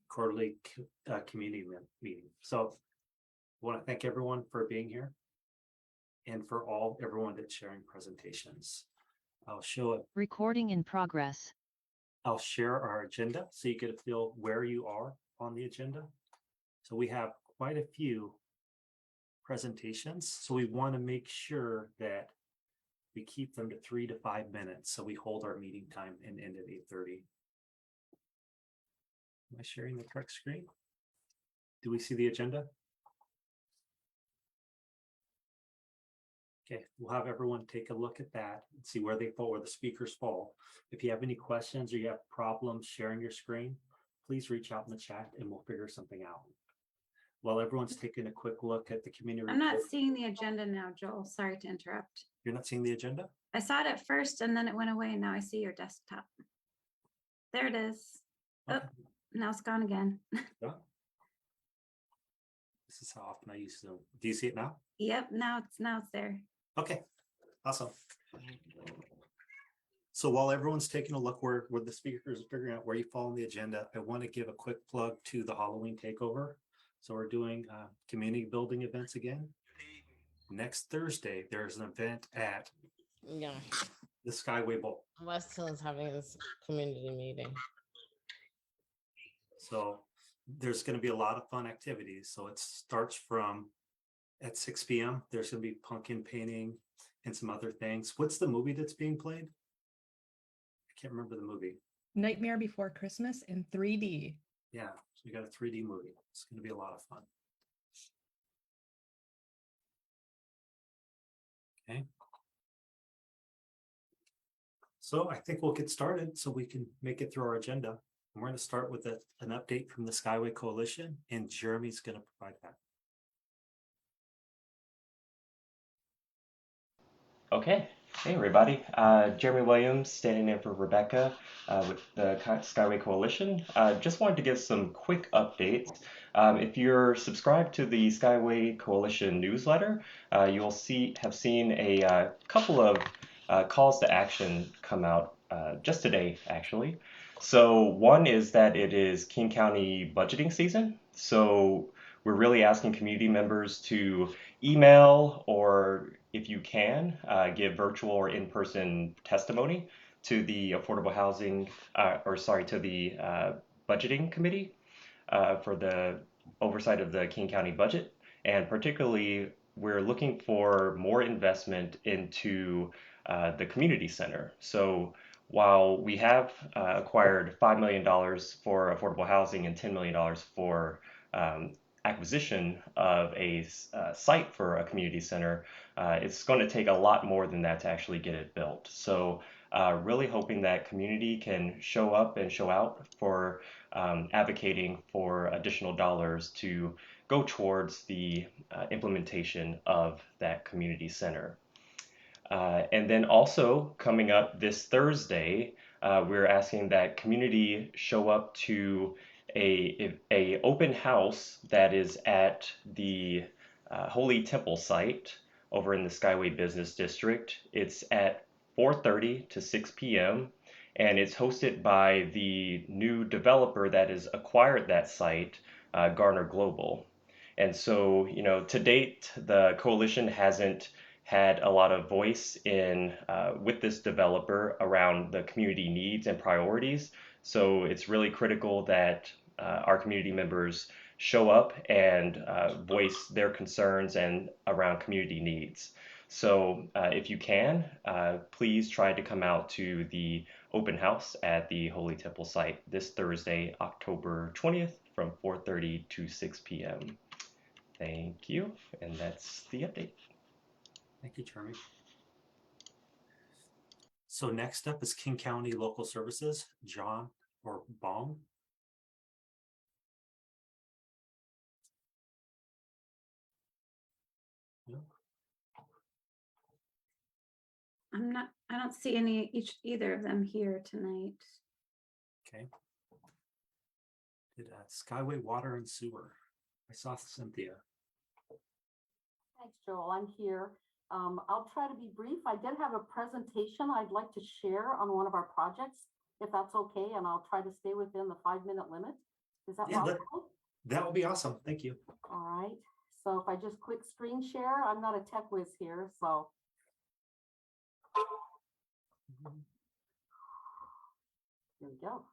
quarterly community meeting. So I want to thank everyone for being here and for everyone that's sharing presentations. I'll show it. Recording in progress. I'll share our agenda so you get a feel where you are on the agenda. So we have quite a few presentations. So we want to make sure that we keep them to 3 to 5 minutes. So we hold our meeting time and end at 8:30. Am I sharing the correct screen? Do we see the agenda? Okay, we'll have everyone take a look at that and see where they fall, where the speakers fall. If you have any questions or you have problems sharing your screen, please reach out in the chat and we'll figure something out. While everyone's taking a quick look at the community I'm not report. seeing the agenda now, Joel. Sorry to interrupt. You're not seeing the agenda? I saw it at first and then it went away and now I see your desktop. There it is. Okay. Oh, now it's gone again. Yeah. This is how often I use Zoom. Do you see it now? Yep, now it's there. Okay, awesome. So while everyone's taking a look where the speakers are figuring out where you fall on the agenda, I want to give a quick plug to the Halloween takeover. So we're doing community building events again. Next Thursday, there's an event at the Skyway Bowl. Weston's having this community meeting. So there's going to be a lot of fun activities. So it starts at 6 p.m. There's going to be pumpkin painting and some other things. What's the movie that's being played? I can't remember the movie. Nightmare Before Christmas in 3D. Yeah, so we got a 3D movie. It's going to be a lot of fun. Okay. So I think we'll get started so we can make it through our agenda. And we're going to start with an update from the Skyway Coalition, and Jeremy's going to provide that. Okay, hey everybody, Jeremy Williams standing in for Rebecca with the Skyway Coalition. Just wanted to give some quick updates. If you're subscribed to the Skyway Coalition newsletter, you'll have seen a couple of calls to action come out just today, actually. So one is that it is King County budgeting season. So we're really asking community members to email or, if you can, give virtual or in-person testimony to the Affordable Housing, to the Budgeting Committee for the oversight of the King County budget. And particularly, we're looking for more investment into the community center. So while we have acquired $5 million for affordable housing and $10 million for acquisition of a site for a community center, it's going to take a lot more than that to actually get it built. So really hoping that community can show up and show out for advocating for additional dollars to go towards the implementation of that community center. And then also coming up this Thursday, we're asking that community show up to a open house that is at the Holy Temple site over in the Skyway Business District. It's at 4:30 to 6 p.m. and it's hosted by the new developer that has acquired that site, Garner Global. And so, to date, the coalition hasn't had a lot of voice in with this developer around the community needs and priorities. So it's really critical that our community members show up and voice their concerns and around community needs. So if you can, please try to come out to the open house at the Holy Temple site this Thursday, October 20th from 4:30 to 6 p.m. Thank you. And that's the update. Thank you, Jeremy. So next up is King County Local Services, John or Bong. No. I don't see either of them here tonight. Okay. Did Skyway Water and Sewer? I saw Cynthia. Thanks, Joel. I'm here. I'll try to be brief. I did have a presentation I'd like to share on one of our projects if that's okay, and I'll try to stay within the 5-minute limit. Is that Yeah, possible? that would be awesome. Thank you. All right, so if I just click screen share, I'm not a tech whiz here, so. Here we go.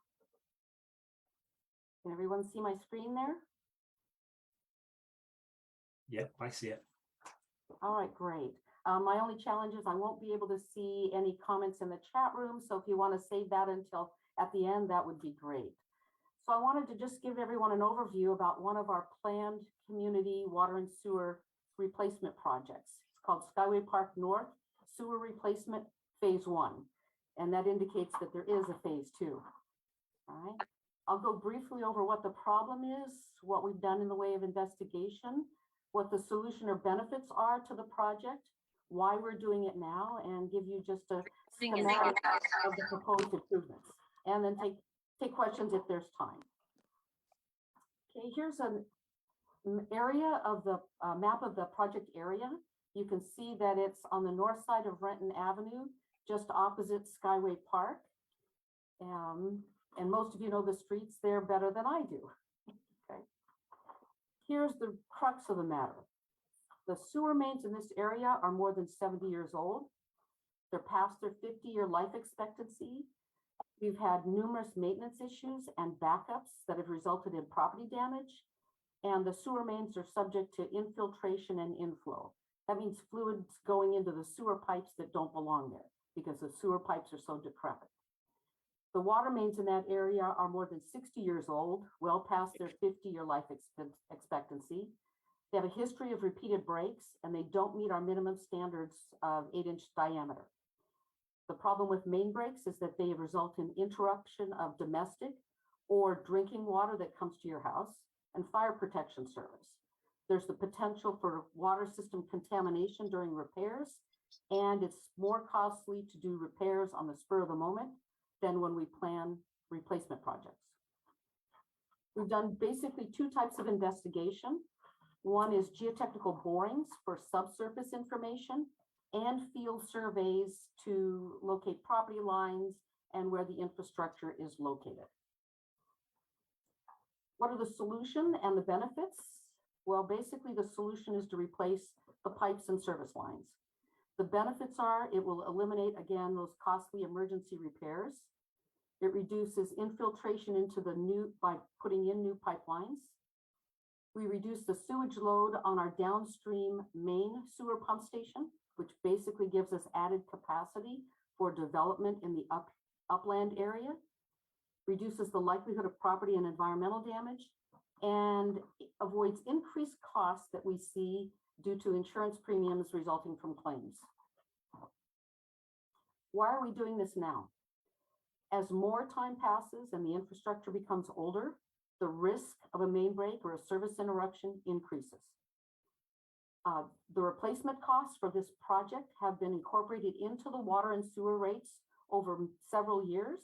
Can everyone see my screen there? Yep, I see it. All right, great. My only challenge is I won't be able to see any comments in the chat room, so if you want to save that until at the end, that would be great. So I wanted to just give everyone an overview about one of our planned community water and sewer replacement projects. It's called Skyway Park North Sewer Replacement Phase 1, and that indicates that there is a Phase 2. All right, I'll go briefly over what the problem is, what we've done in the way of investigation, what the solution or benefits are to the project, why we're doing it now, and give you just a schematic of the proposed improvements, and then take questions if there's time. Okay, here's an area of the map of the project area. You can see that it's on the north side of Renton Avenue, just opposite Skyway Park. And most of you know the streets there better than I do. Okay. Here's the crux of the matter. The sewer mains in this area are more than 70 years old. They're past their 50-year life expectancy. We've had numerous maintenance issues and backups that have resulted in property damage. And the sewer mains are subject to infiltration and inflow. That means fluids going into the sewer pipes that don't belong there because the sewer pipes are so decrepit. The water mains in that area are more than 60 years old, well past their 50-year life expectancy. They have a history of repeated breaks, and they don't meet our minimum standards of 8-inch diameter. The problem with main breaks is that they result in interruption of domestic or drinking water that comes to your house and fire protection service. There's the potential for water system contamination during repairs, and it's more costly to do repairs on the spur of the moment than when we plan replacement projects. We've done basically 2 types of investigation. One is geotechnical borings for subsurface information and field surveys to locate property lines and where the infrastructure is located. What are the solution and the benefits? Well, basically the solution is to replace the pipes and service lines. The benefits are it will eliminate, again, those costly emergency repairs. It reduces infiltration into the new by putting in new pipelines. We reduce the sewage load on our downstream main sewer pump station, which basically gives us added capacity for development in the upland area, reduces the likelihood of property and environmental damage, and avoids increased costs that we see due to insurance premiums resulting from claims. Why are we doing this now? As more time passes and the infrastructure becomes older, the risk of a main break or a service interruption increases. The replacement costs for this project have been incorporated into the water and sewer rates over several years.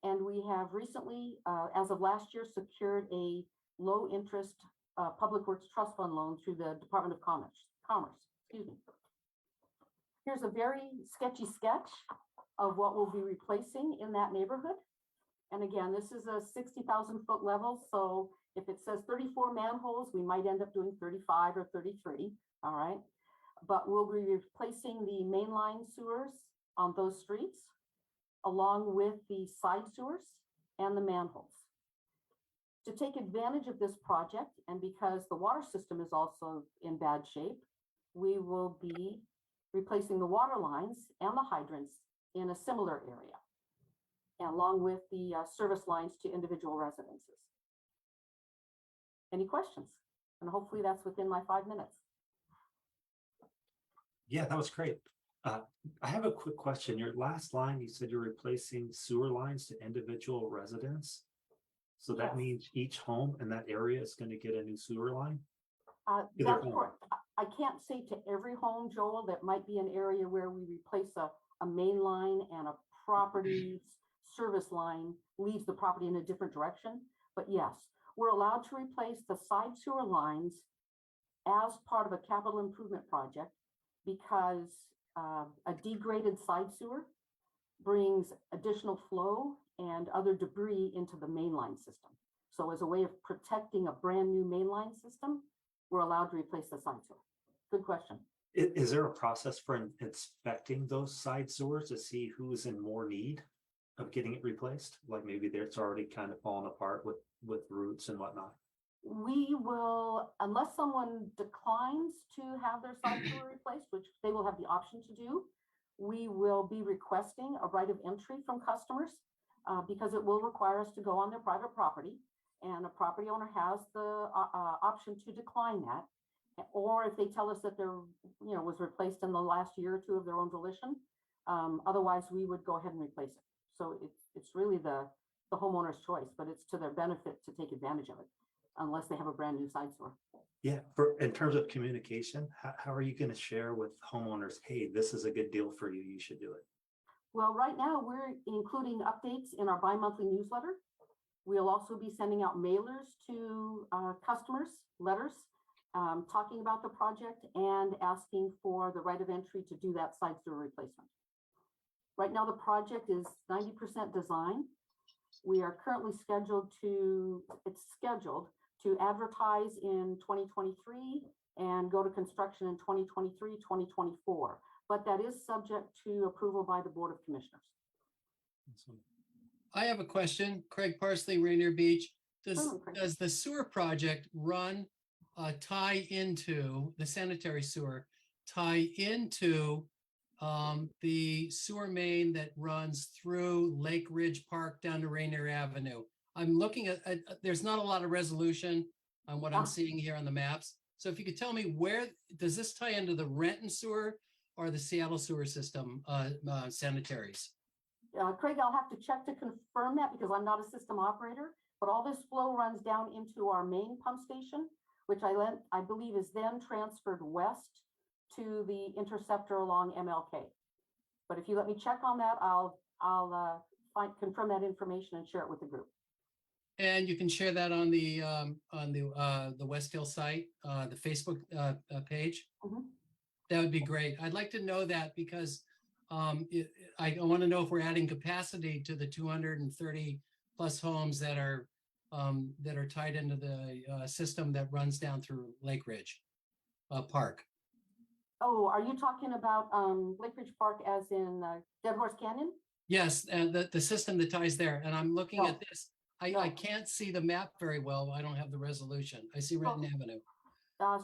And we have recently, as of last year, secured a low interest Public Works Trust Fund loan through the Department of Commerce. Excuse me. Here's a very sketchy sketch of what we'll be replacing in that neighborhood. And again, this is a 60,000 foot level. So if it says 34 manholes, we might end up doing 35 or 33. All right. But we'll be replacing the mainline sewers on those streets, along with the side sewers and the manholes. To take advantage of this project, and because the water system is also in bad shape, we will be replacing the water lines and the hydrants in a similar area, along with the service lines to individual residences. Any questions? And hopefully that's within my 5 minutes. Yeah, that was great. I have a quick question. Your last line, you said you're replacing sewer lines to individual residents. So that Yes. means each home in that area is going to get a new sewer line? That's correct. I can't say to every home, Joel. That might be an area where we replace a main line and a property service line leaves the property in a different direction. But yes, we're allowed to replace the side sewer lines as part of a capital improvement project because a degraded side sewer brings additional flow and other debris into the mainline system. So as a way of protecting a brand new mainline system, we're allowed to replace the side sewer. Good question. Is there a process for inspecting those side sewers to see who's in more need of getting it replaced? Like maybe it's already kind of fallen apart with roots and whatnot. We will, unless someone declines to have their side sewer replaced, which they will have the option to do, we will be requesting a right of entry from customers because it will require us to go on their private property, and a property owner has the option to decline that. Or if they tell us that their, was replaced in the last year or two of their own volition, otherwise we would go ahead and replace it. So it's really the homeowner's choice, but it's to their benefit to take advantage of it, unless they have a brand new side sewer. Yeah, in terms of communication, how are you going to share with homeowners, hey, this is a good deal for you, you should do it? Well, right now we're including updates in our bi-monthly newsletter. We'll also be sending out mailers to customers, letters, talking about the project and asking for the right of entry to do that side sewer replacement. Right now, the project is 90% design. We are currently scheduled to advertise in 2023 and go to construction in 2023, 2024. But that is subject to approval by the Board of Commissioners. I have a question. Craig Parsley, Rainier Beach. Hello, Craig. Does the sewer project tie into the sanitary sewer, tie into the sewer main that runs through Lake Ridge Park down to Rainier Avenue? I'm looking at there's not a lot of resolution on what I'm seeing here on the maps. So if you could tell me, where does this tie into the Renton sewer or the Seattle sewer system sanitaries? Craig, I'll have to check to confirm that because I'm not a system operator, but all this flow runs down into our main pump station, which I believe is then transferred west to the interceptor along MLK. But if you let me check on that, I'll confirm that information and share it with the group. And you can share that on the West Hill site, the Facebook page. Mm-hmm. That would be great. I'd like to know that because I want to know if we're adding capacity to the 230 plus homes that are tied into the system that runs down through Lake Ridge Park. Oh, are you talking about Lake Ridge Park as in Dead Horse Canyon? Yes, and the system that ties there. And I'm looking at this. I No. can't see the map very well. I don't have the resolution. I see Renton Avenue.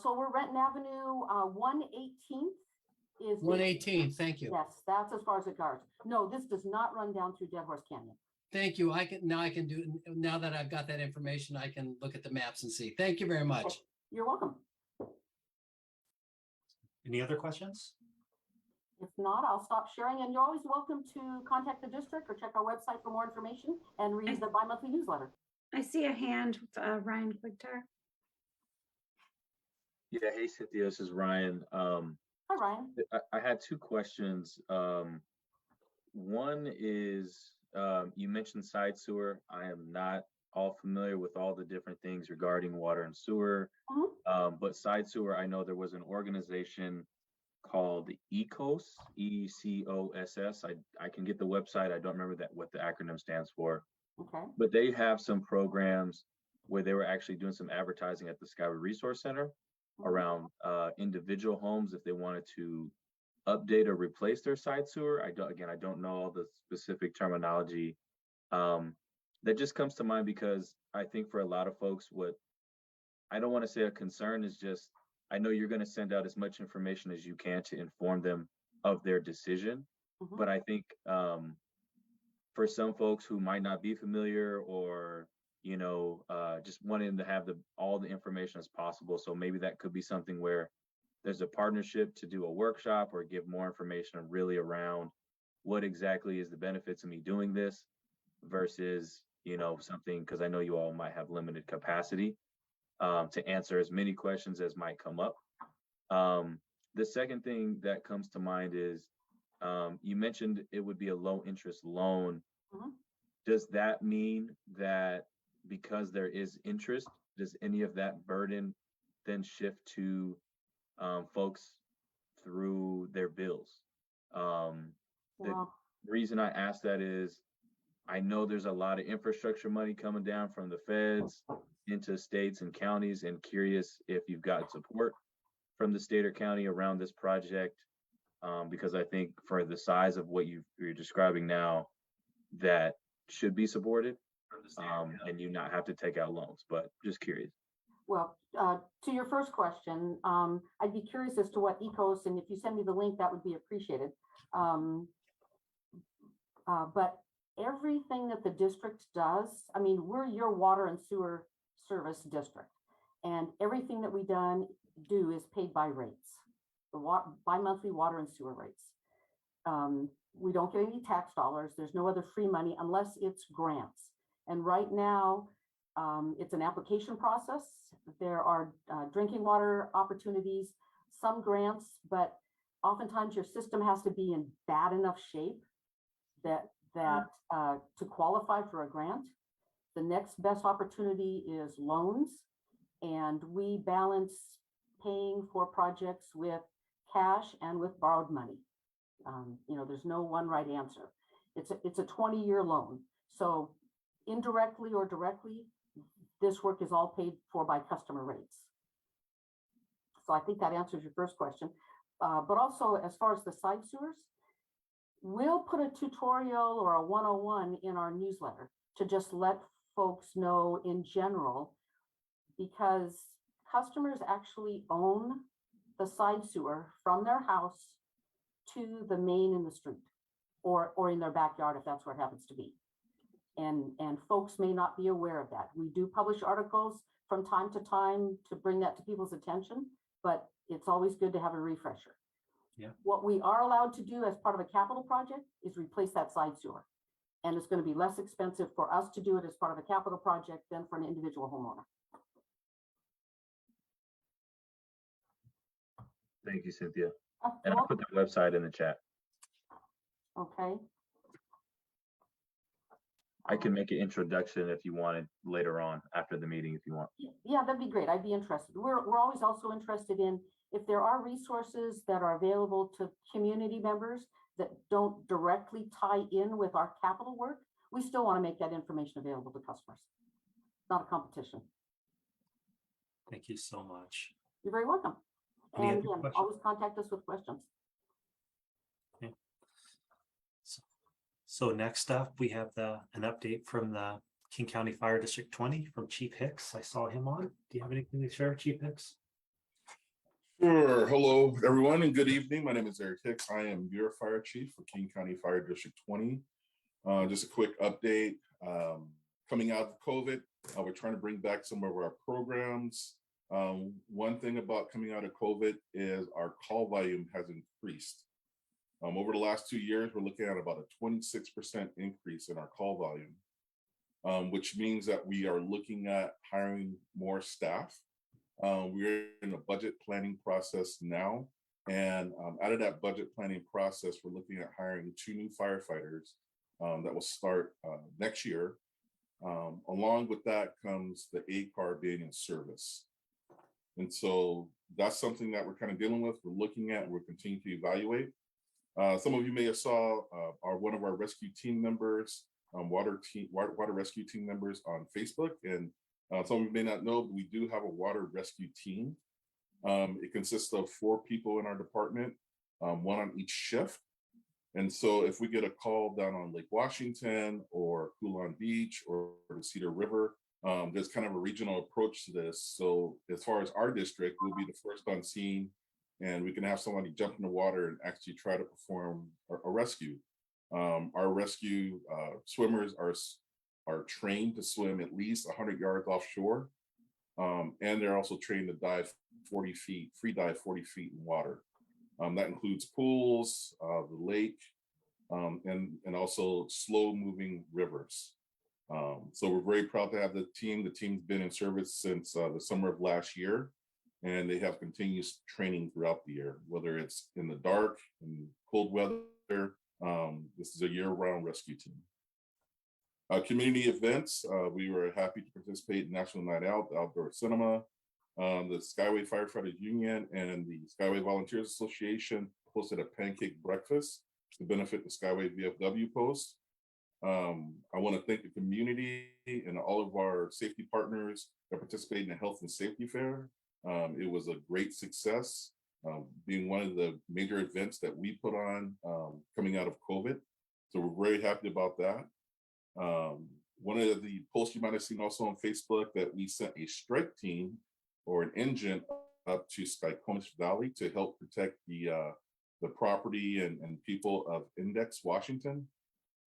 So we're Renton Avenue, 118th is. 118, thank you. Yes, that's as far as it goes. No, this does not run down through Dead Horse Canyon. Thank you. Now that I've got that information, I can look at the maps and see. Thank you very much. Okay. You're welcome. Any other questions? If not, I'll stop sharing, and you're always welcome to contact the district or check our website for more information and read the bi-monthly newsletter. I see a hand, Ryan Quigtar. Yeah, hey Cynthia, this is Ryan. Hi, Ryan. I had two questions. One is, you mentioned side sewer. I am not all familiar with all the different things regarding water and sewer. Mhm. But side sewer, I know there was an organization called ECOS, ECOSS. I can get the website. I don't remember what the acronym stands for. Okay. But they have some programs where they were actually doing some advertising at the Skyway Resource Center around individual homes if they wanted to update or replace their side sewer. I don't know all the specific terminology. That just comes to mind because I think for a lot of folks, what I don't want to say a concern is just, I know you're going to send out as much information as you can to inform them of their decision. Mhm. But I think for some folks who might not be familiar or just wanting to have all the information as possible. So maybe that could be something where there's a partnership to do a workshop or give more information really around what exactly is the benefits of me doing this versus, something, because I know you all might have limited capacity to answer as many questions as might come up. The second thing that comes to mind is you mentioned it would be a low interest loan. Mhm. Does that mean that because there is interest, does any of that burden then shift to folks through their bills? The Well, reason I ask that is I know there's a lot of infrastructure money coming down from the feds into states and counties, and curious if you've got support from the state or county around this project. Because I think for the size of what you're describing now, that should be supported, and you not have to take out loans, but just curious. Well, to your first question, I'd be curious as to what ECOS, and if you send me the link, that would be appreciated. But everything that the district does, I mean, we're your water and sewer service district, and everything that we do is paid by rates, bi-monthly water and sewer rates. We don't get any tax dollars. There's no other free money unless it's grants. And right now, it's an application process. There are drinking water opportunities, some grants, but oftentimes your system has to be in bad enough shape that to qualify for a grant. The next best opportunity is loans, and we balance paying for projects with cash and with borrowed money. There's no one right answer. It's a 20-year loan. So indirectly or directly, this work is all paid for by customer rates. So I think that answers your first question. But also, as far as the side sewers, we'll put a tutorial or a 101 in our newsletter to just let folks know in general, because customers actually own the side sewer from their house to the main in the street or in their backyard, if that's where it happens to be. And folks may not be aware of that. We do publish articles from time to time to bring that to people's attention, but it's always good to have a refresher. Yeah. What we are allowed to do as part of a capital project is replace that side sewer. And it's going to be less expensive for us to do it as part of a capital project than for an individual homeowner. Thank you, Cynthia. Oh, And I'll put the website in the chat. okay. I can make an introduction if you wanted later on after the meeting, if you want. Yeah, that'd be great. I'd be interested. We're always also interested in if there are resources that are available to community members that don't directly tie in with our capital work. We still want to make that information available to customers. Not a competition. Thank you so much. You're very welcome. Any And other again, questions? always contact us with questions. So next up, we have an update from the King County Fire District 20 from Chief Hicks. I saw him on. Do you have anything to share, Chief Hicks? Sure. Hello, everyone, and good evening. My name is Eric Hicks. I am your fire chief for King County Fire District 20. Just a quick update. Coming out of COVID, we're trying to bring back some of our programs. One thing about coming out of COVID is our call volume has increased. Over the last 2 years, we're looking at about a 26% increase in our call volume, which means that we are looking at hiring more staff. We're in a budget planning process now. And out of that budget planning process, we're looking at hiring 2 new firefighters that will start next year. Along with that comes the A-car being in service. And so that's something that we're kind of dealing with. We're looking at, we're continuing to evaluate. Some of you may have saw one of our rescue team members, water rescue team members on Facebook. And some of you may not know, but we do have a water rescue team. It consists of 4 people in our department, 1 on each shift. And so if we get a call down on Lake Washington or Coulon Beach or the Cedar River, there's kind of a regional approach to this. So as far as our district, we'll be the first on scene, and we can have somebody jump in the water and actually try to perform a rescue. Our rescue swimmers are trained to swim at least 100 yards offshore. And they're also trained to dive 40 feet, free dive 40 feet in water. That includes pools, the lake, and also slow moving rivers. So we're very proud to have the team. The team's been in service since the summer of last year, and they have continuous training throughout the year, whether it's in the dark and cold weather. This is a year-round rescue team. Community events, we were happy to participate in National Night Out, the outdoor cinema. The Skyway Firefighters Union and the Skyway Volunteers Association hosted a pancake breakfast to benefit the Skyway VFW post. I want to thank the community and all of our safety partners that participated in the Health and Safety Fair. It was a great success, being one of the major events that we put on coming out of COVID. So we're very happy about that. One of the posts you might have seen also on Facebook that we sent a strike team or an engine up to Skycomish Valley to help protect the property and people of Index, Washington.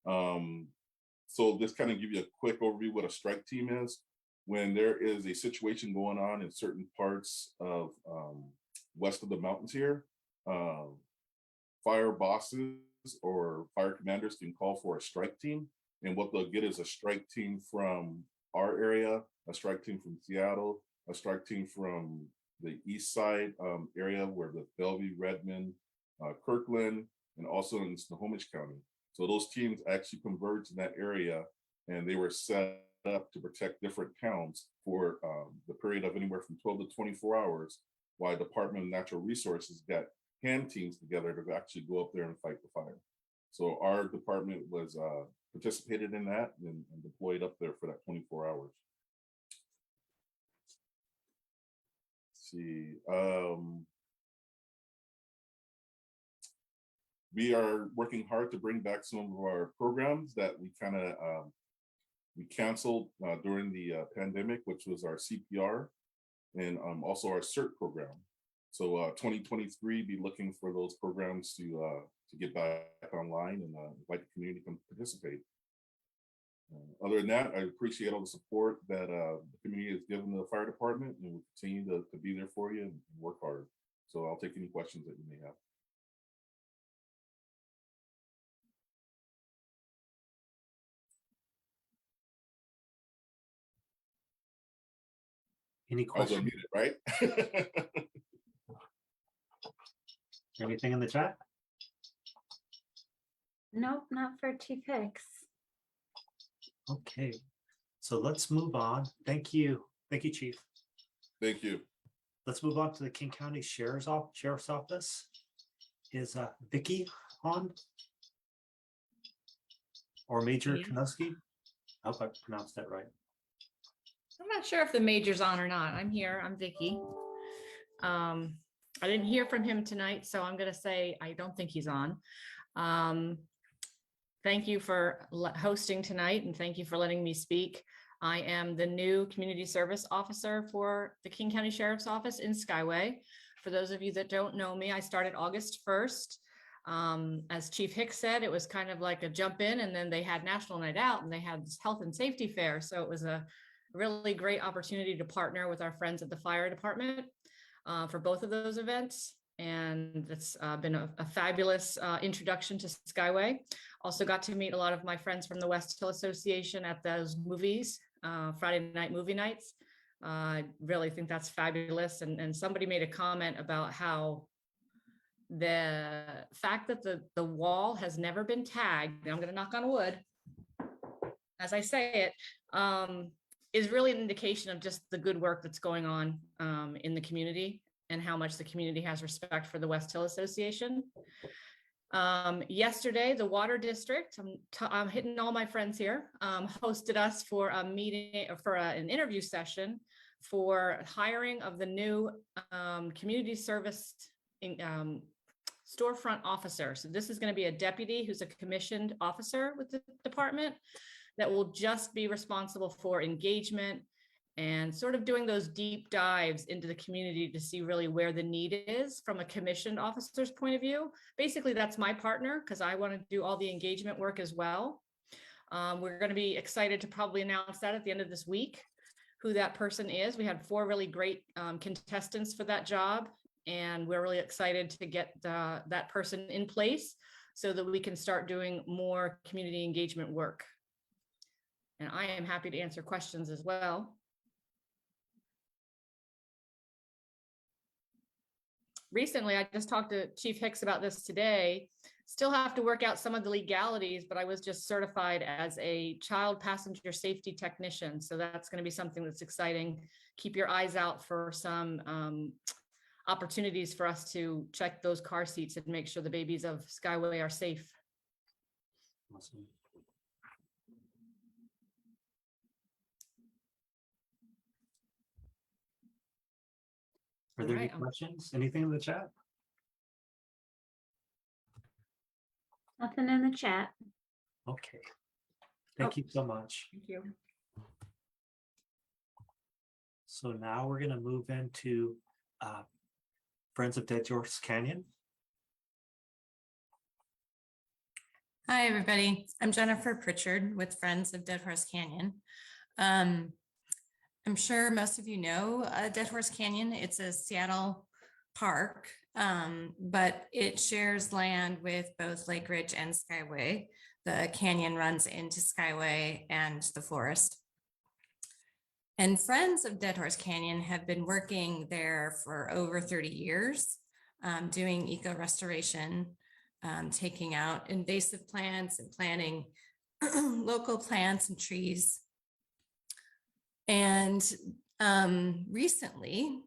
So this kind of give you a quick overview what a strike team is. When there is a situation going on in certain parts of west of the mountains here, fire bosses or fire commanders can call for a strike team. And what they'll get is a strike team from our area, a strike team from Seattle, a strike team from the east side area where the Bellevue, Redmond, Kirkland, and also in Snohomish County. So those teams actually converged in that area, and they were set up to protect different towns for the period of anywhere from 12 to 24 hours, while Department of Natural Resources got hand teams together to actually go up there and fight the fire. So our department was participated in that and deployed up there for that 24 hours. Let's see. We are working hard to bring back some of our programs that we kind of we canceled during the pandemic, which was our CPR and also our CERT program. So 2023, be looking for those programs to get back online and invite the community to come participate. Other than that, I appreciate all the support that the community has given the fire department, and we'll continue to be there for you and work hard. So I'll take any questions that you may have. Any I was questions? unmuted, right? Anything in the chat? Nope, not for Chief Hicks. Okay, so let's move on. Thank you. Thank you, Chief. Thank you. Let's move on to the King County Sheriff's Office. Is Vicky on? Or Major Yes. Kanuski? I hope I pronounced that right. I'm not sure if the major's on or not. I'm here. I'm Vicky. I didn't hear from him tonight, so I'm gonna say I don't think he's on. Thank you for hosting tonight, and thank you for letting me speak. I am the new Community Service Officer for the King County Sheriff's Office in Skyway. For those of you that don't know me, I started August 1st. As Chief Hicks said, it was kind of like a jump in, and then they had National Night Out and they had this health and safety fair. So it was a really great opportunity to partner with our friends at the fire department for both of those events. And it's been a fabulous introduction to Skyway. Also got to meet a lot of my friends from the West Hill Association at those movies, Friday night movie nights. I really think that's fabulous. And somebody made a comment about how the fact that the wall has never been tagged, I'm gonna knock on wood as I say it, is really an indication of just the good work that's going on in the community and how much the community has respect for the West Hill Association. Yesterday, the Water District, I'm hitting all my friends here, hosted us for a meeting, for an interview session for hiring of the new community service storefront officer. So this is going to be a deputy who's a commissioned officer with the department that will just be responsible for engagement and sort of doing those deep dives into the community to see really where the need is from a commissioned officer's point of view. Basically, that's my partner because I want to do all the engagement work as well. We're going to be excited to probably announce that at the end of this week, who that person is. We had 4 really great contestants for that job, and we're really excited to get that person in place so that we can start doing more community engagement work. And I am happy to answer questions as well. Recently, I just talked to Chief Hicks about this today. Still have to work out some of the legalities, but I was just certified as a child passenger safety technician. So that's going to be something that's exciting. Keep your eyes out for some opportunities for us to check those car seats and make sure the babies of Skyway are safe. Awesome. Are there any Alright, questions? Anything in the chat? Nothing in the chat. Okay. Thank you so much. Thank you. So now we're gonna move into Friends of Dead Horse Canyon. Hi, everybody. I'm Jennifer Pritchard with Friends of Dead Horse Canyon. I'm sure most of you know Dead Horse Canyon. It's a Seattle park, but it shares land with both Lake Ridge and Skyway. The canyon runs into Skyway and the forest. And Friends of Dead Horse Canyon have been working there for over 30 years, doing eco restoration, taking out invasive plants and planting local plants and trees. And recently,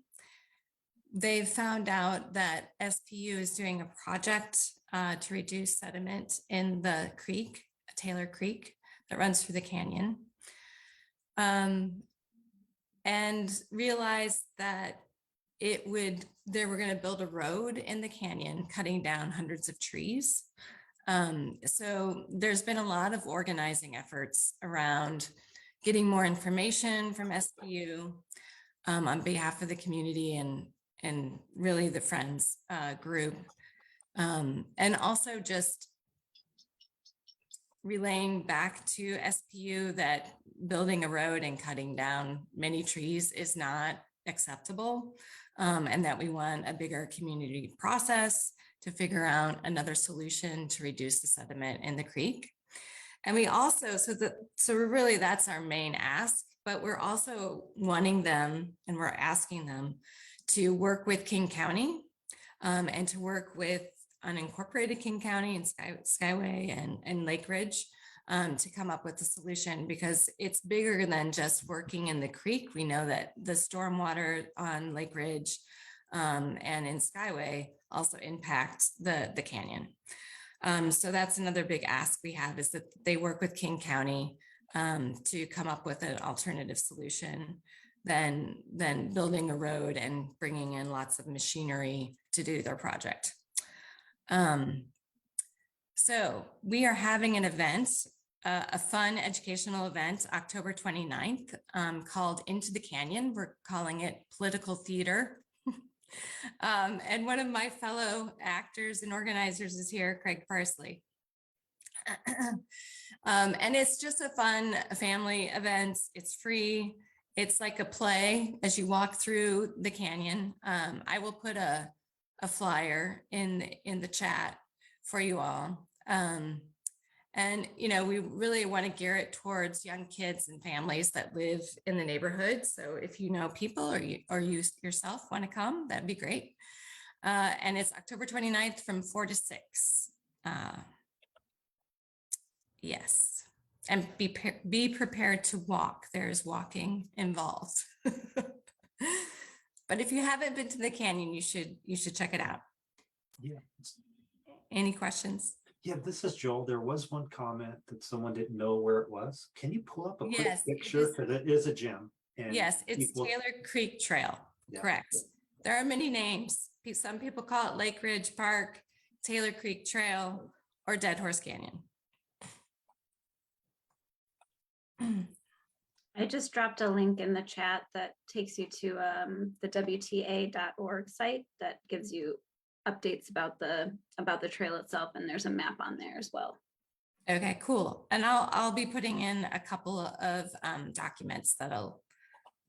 they've found out that SPU is doing a project to reduce sediment in the creek, Taylor Creek, that runs through the canyon. And realized that they were going to build a road in the canyon, cutting down hundreds of trees. So there's been a lot of organizing efforts around getting more information from SPU on behalf of the community and really the Friends group. And also just relaying back to SPU that building a road and cutting down many trees is not acceptable, and that we want a bigger community process to figure out another solution to reduce the sediment in the creek. And we also, so really that's our main ask, but we're also wanting them and we're asking them to work with King County and to work with unincorporated King County and Skyway and Lake Ridge to come up with a solution, because it's bigger than just working in the creek. We know that the stormwater on Lake Ridge and in Skyway also impact the canyon. So that's another big ask we have, is that they work with King County to come up with an alternative solution than building a road and bringing in lots of machinery to do their project. So we are having an event, a fun educational event, October 29th, called Into the Canyon. We're calling it political theater. And one of my fellow actors and organizers is here, Craig Parsley. And it's just a fun family event. It's free. It's like a play as you walk through the canyon. I will put a flyer in the chat for you all. And, you know, we really want to gear it towards young kids and families that live in the neighborhood. So if you know people or you yourself want to come, that'd be great. And it's October 29th from 4 to 6. Yes. And be prepared to walk. There's walking involved. But if you haven't been to the canyon, you should check it out. Yeah. Any questions? Yeah, this is Joel. There was one comment that someone didn't know where it was. Can you pull up a quick Yes, it picture? is. Because it is a gym. And Yes, it's people- Taylor Creek Trail. Yeah. Correct. There are many names. Some people call it Lake Ridge Park, Taylor Creek Trail, or Dead Horse Canyon. I just dropped a link in the chat that takes you to the WTA.org site that gives you updates about the trail itself, and there's a map on there as well. Okay, cool. And I'll be putting in a couple of documents that'll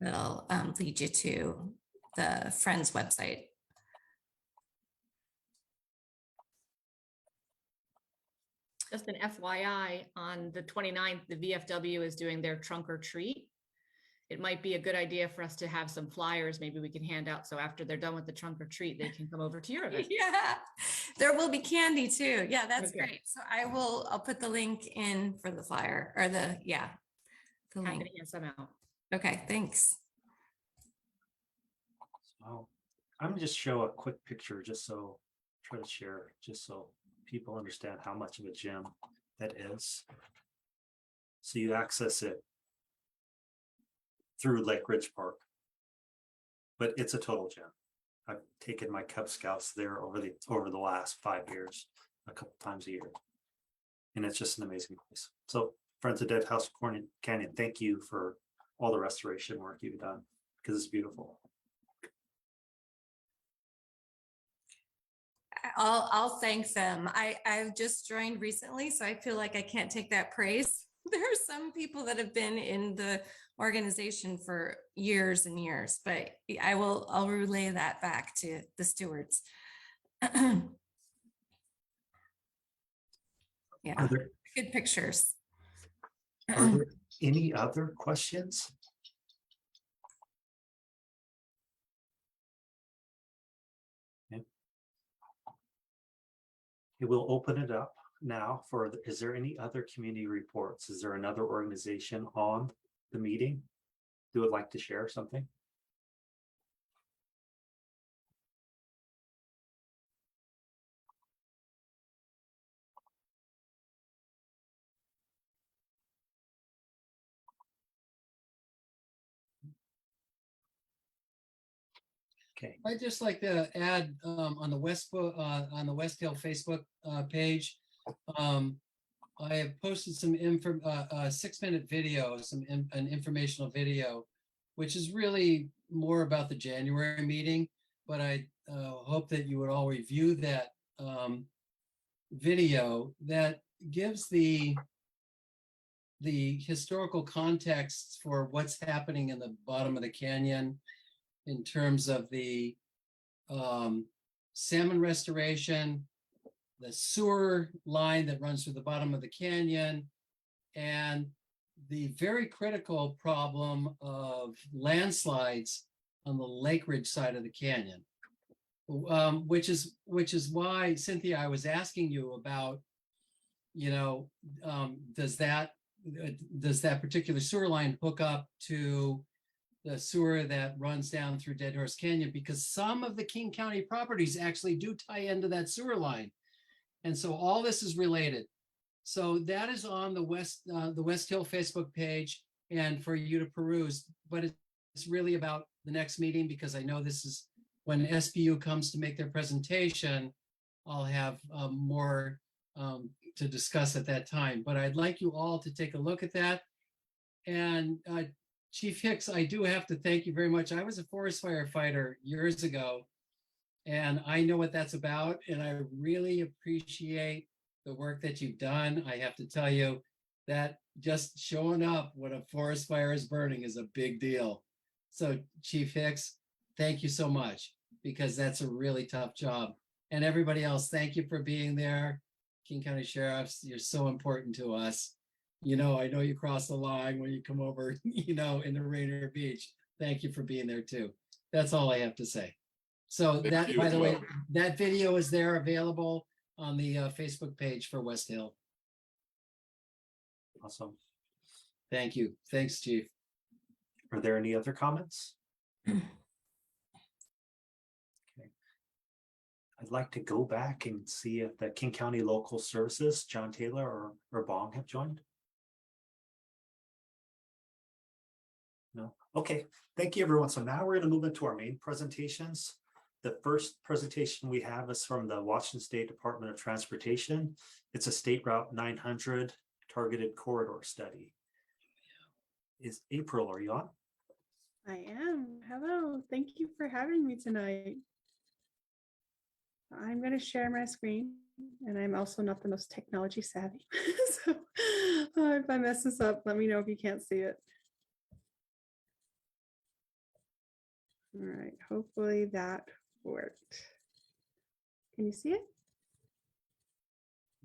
lead you to the Friends website. Just an FYI, on the 29th, the VFW is doing their trunk or treat. It might be a good idea for us to have some flyers maybe we can hand out. So after they're done with the trunk or treat, they can come over to your event. Yeah, there will be candy too. Yeah, that's Okay. great. So I'll put the link in for the flyer or the Happy link. to hand some out. Okay, thanks. So I'm gonna just show a quick picture, try to share, just so people understand how much of a gym that is. So you access it through Lake Ridge Park, but it's a total gym. I've taken my Cub Scouts there over the last 5 years, a couple times a year. And it's just an amazing place. So Friends of Dead House Canyon, thank you for all the restoration work you've done, because it's beautiful. I'll thank them. I've just joined recently, so I feel like I can't take that praise. There are some people that have been in the organization for years and years, but I'll relay that back to the stewards. Yeah, good pictures. Are there any other questions? It will open it up now for, is there any other community reports? Is there another organization on the meeting who would like to share something? Okay. I'd just like to add on the West Hill Facebook page. I have posted some 6-minute video, an informational video, which is really more about the January meeting. But I hope that you would all review that video that gives the historical context for what's happening in the bottom of the canyon in terms of the salmon restoration, the sewer line that runs through the bottom of the canyon, and the very critical problem of landslides on the Lake Ridge side of the canyon, which is why, Cynthia, I was asking you about, does that particular sewer line hook up to the sewer that runs down through Dead Horse Canyon, because some of the King County properties actually do tie into that sewer line. And so all this is related. So that is on the West Hill Facebook page and for you to peruse, but it's really about the next meeting, because I know this is when SBU comes to make their presentation, I'll have more to discuss at that time, but I'd like you all to take a look at that. And Chief Hicks, I do have to thank you very much. I was a forest firefighter years ago, and I know what that's about, and I really appreciate the work that you've done. I have to tell you that just showing up when a forest fire is burning is a big deal. So Chief Hicks, thank you so much, because that's a really tough job. And everybody else, thank you for being there. King County Sheriffs, you're so important to us. I know you cross the line when you come over, into Rainier Beach. Thank you for being there too. That's all I have to say. So that, by the way, that video is there available on the Facebook page for West Hill. Awesome. Thank you. Thanks, Chief. Are there any other comments? Okay. I'd like to go back and see if the King County Local Services, John Taylor or Bong have joined. No. Okay. Thank you, everyone. So now we're going to move into our main presentations. The first presentation we have is from the Washington State Department of Transportation. It's a State Route 900 targeted corridor study. Is April, are you on? I am. Hello. Thank you for having me tonight. I'm going to share my screen, and I'm also not the most technology savvy. So if I mess this up, let me know if you can't see it. All right. Hopefully that worked. Can you see it?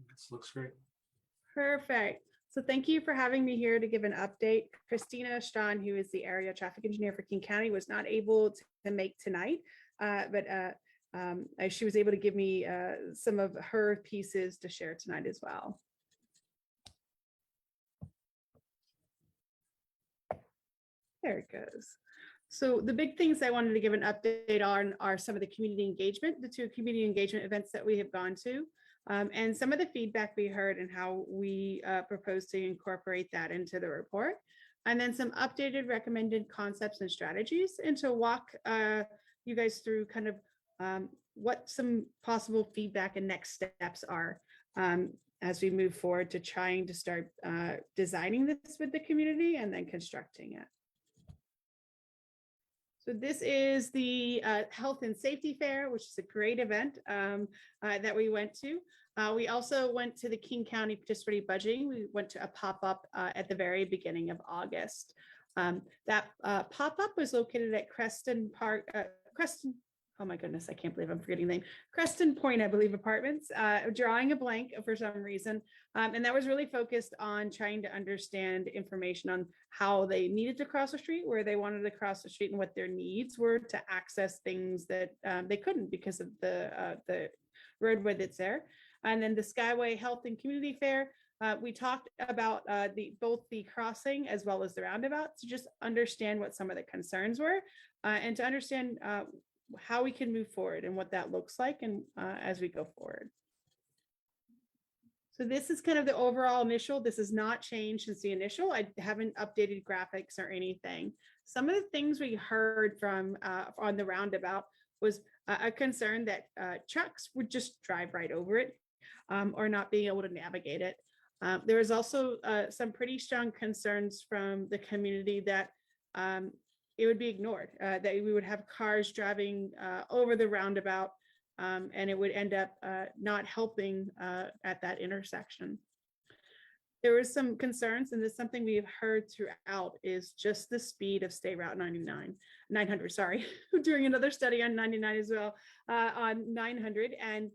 This looks great. Perfect. So thank you for having me here to give an update. Christina Strawn, who is the area traffic engineer for King County, was not able to make tonight, but she was able to give me some of her pieces to share tonight as well. There it goes. So the big things I wanted to give an update on are some of the community engagement, the 2 community engagement events that we have gone to, and some of the feedback we heard and how we propose to incorporate that into the report. And then some updated recommended concepts and strategies, and to walk you guys through kind of what some possible feedback and next steps are as we move forward to trying to start designing this with the community and then constructing it. So this is the Health and Safety Fair, which is a great event that we went to. We also went to the King County Participatory Budgeting. We went to a pop-up at the very beginning of August. That pop-up was located at Creston Park, oh my goodness, I can't believe I'm forgetting the name. Creston Point, I believe, Apartments, drawing a blank for some reason. And that was really focused on trying to understand information on how they needed to cross the street, where they wanted to cross the street, and what their needs were to access things that they couldn't because of the roadway that's there. And then the Skyway Health and Community Fair, we talked about both the crossing as well as the roundabout to just understand what some of the concerns were and to understand how we can move forward and what that looks like and as we go forward. So this is kind of the overall initial. This has not changed since the initial. I haven't updated graphics or anything. Some of the things we heard from on the roundabout was a concern that trucks would just drive right over it or not being able to navigate it. There was also some pretty strong concerns from the community that it would be ignored, that we would have cars driving over the roundabout and it would end up not helping at that intersection. There was some concerns, and this is something we've heard throughout, is just the speed of State Route 900, sorry, doing another study on 99 as well, on 900, and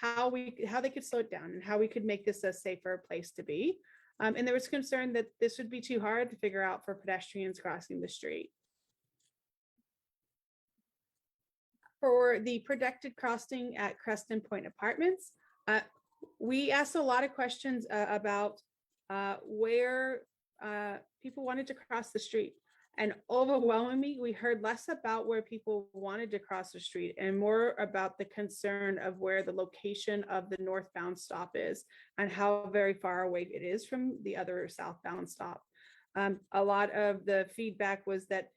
how they could slow it down and how we could make this a safer place to be. And there was concern that this would be too hard to figure out for pedestrians crossing the street. For the projected crossing at Creston Point Apartments, we asked a lot of questions about where people wanted to cross the street. And overwhelmingly, we heard less about where people wanted to cross the street and more about the concern of where the location of the northbound stop is and how very far away it is from the other southbound stop. A lot of the feedback was that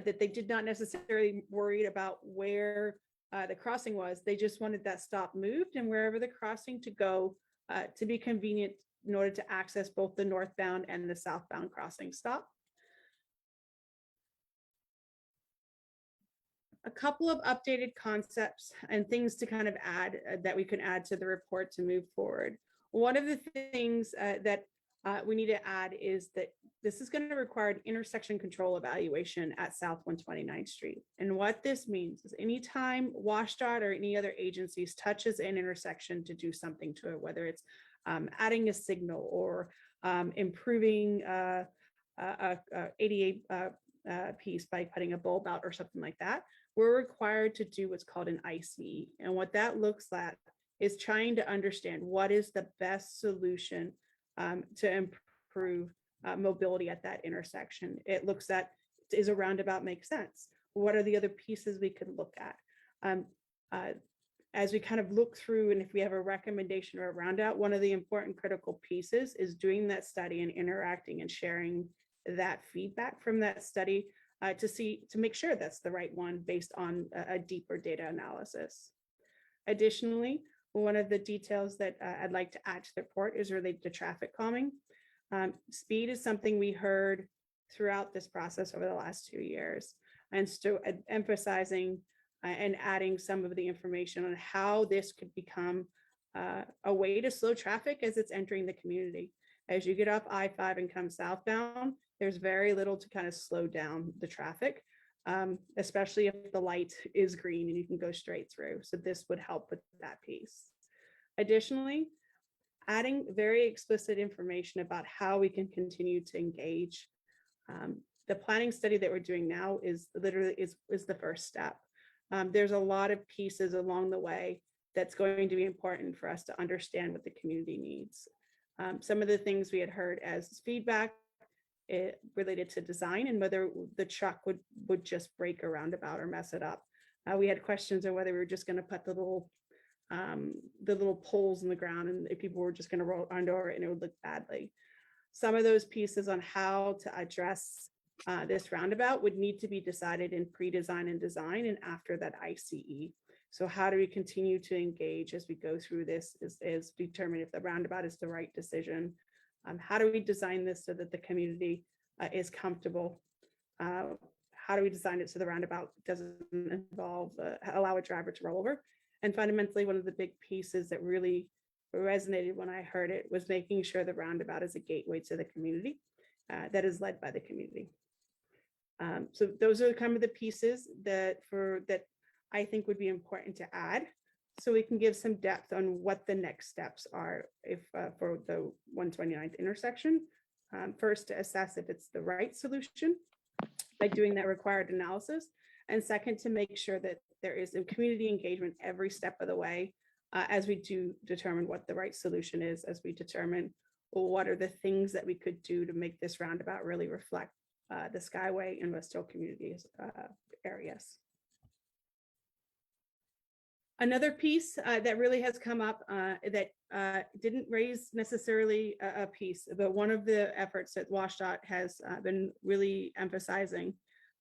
they did not necessarily worried about where the crossing was. They just wanted that stop moved and wherever the crossing to go to be convenient in order to access both the northbound and the southbound crossing stop. A couple of updated concepts and things to kind of add that we can add to the report to move forward. One of the things that we need to add is that this is going to require an intersection control evaluation at South 129th Street. And what this means is anytime WSDOT or any other agencies touches an intersection to do something to it, whether it's adding a signal or improving a ADA piece by putting a bulb out or something like that, we're required to do what's called an ICE. And what that looks like is trying to understand what is the best solution to improve mobility at that intersection. It looks at, does a roundabout make sense? What are the other pieces we could look at? As we kind of look through, and if we have a recommendation or a roundabout, one of the important critical pieces is doing that study and interacting and sharing that feedback from that study to make sure that's the right one based on a deeper data analysis. Additionally, one of the details that I'd like to add to the report is related to traffic calming. Speed is something we heard throughout this process over the last 2 years, and so emphasizing and adding some of the information on how this could become a way to slow traffic as it's entering the community. As you get off I-5 and come southbound, there's very little to kind of slow down the traffic, especially if the light is green and you can go straight through. So this would help with that piece. Additionally, adding very explicit information about how we can continue to engage. The planning study that we're doing now is literally is the first step. There's a lot of pieces along the way that's going to be important for us to understand what the community needs. Some of the things we had heard as feedback related to design and whether the truck would just break a roundabout or mess it up. We had questions on whether we were just going to put the little poles in the ground and if people were just going to roll under it and it would look badly. Some of those pieces on how to address this roundabout would need to be decided in pre-design and design and after that ICE. So how do we continue to engage as we go through this is determine if the roundabout is the right decision. How do we design this so that the community is comfortable? How do we design it so the roundabout doesn't involve, allow a driver to roll over? And fundamentally, one of the big pieces that really resonated when I heard it was making sure the roundabout is a gateway to the community that is led by the community. So those are kind of the pieces that I think would be important to add, so we can give some depth on what the next steps are if for the 129th intersection. First, to assess if it's the right solution by doing that required analysis, and second, to make sure that there is a community engagement every step of the way as we do determine what the right solution is, as we determine what are the things that we could do to make this roundabout really reflect the Skyway and West Hill communities areas. Another piece that really has come up that didn't raise necessarily a piece, but one of the efforts that WSDOT has been really emphasizing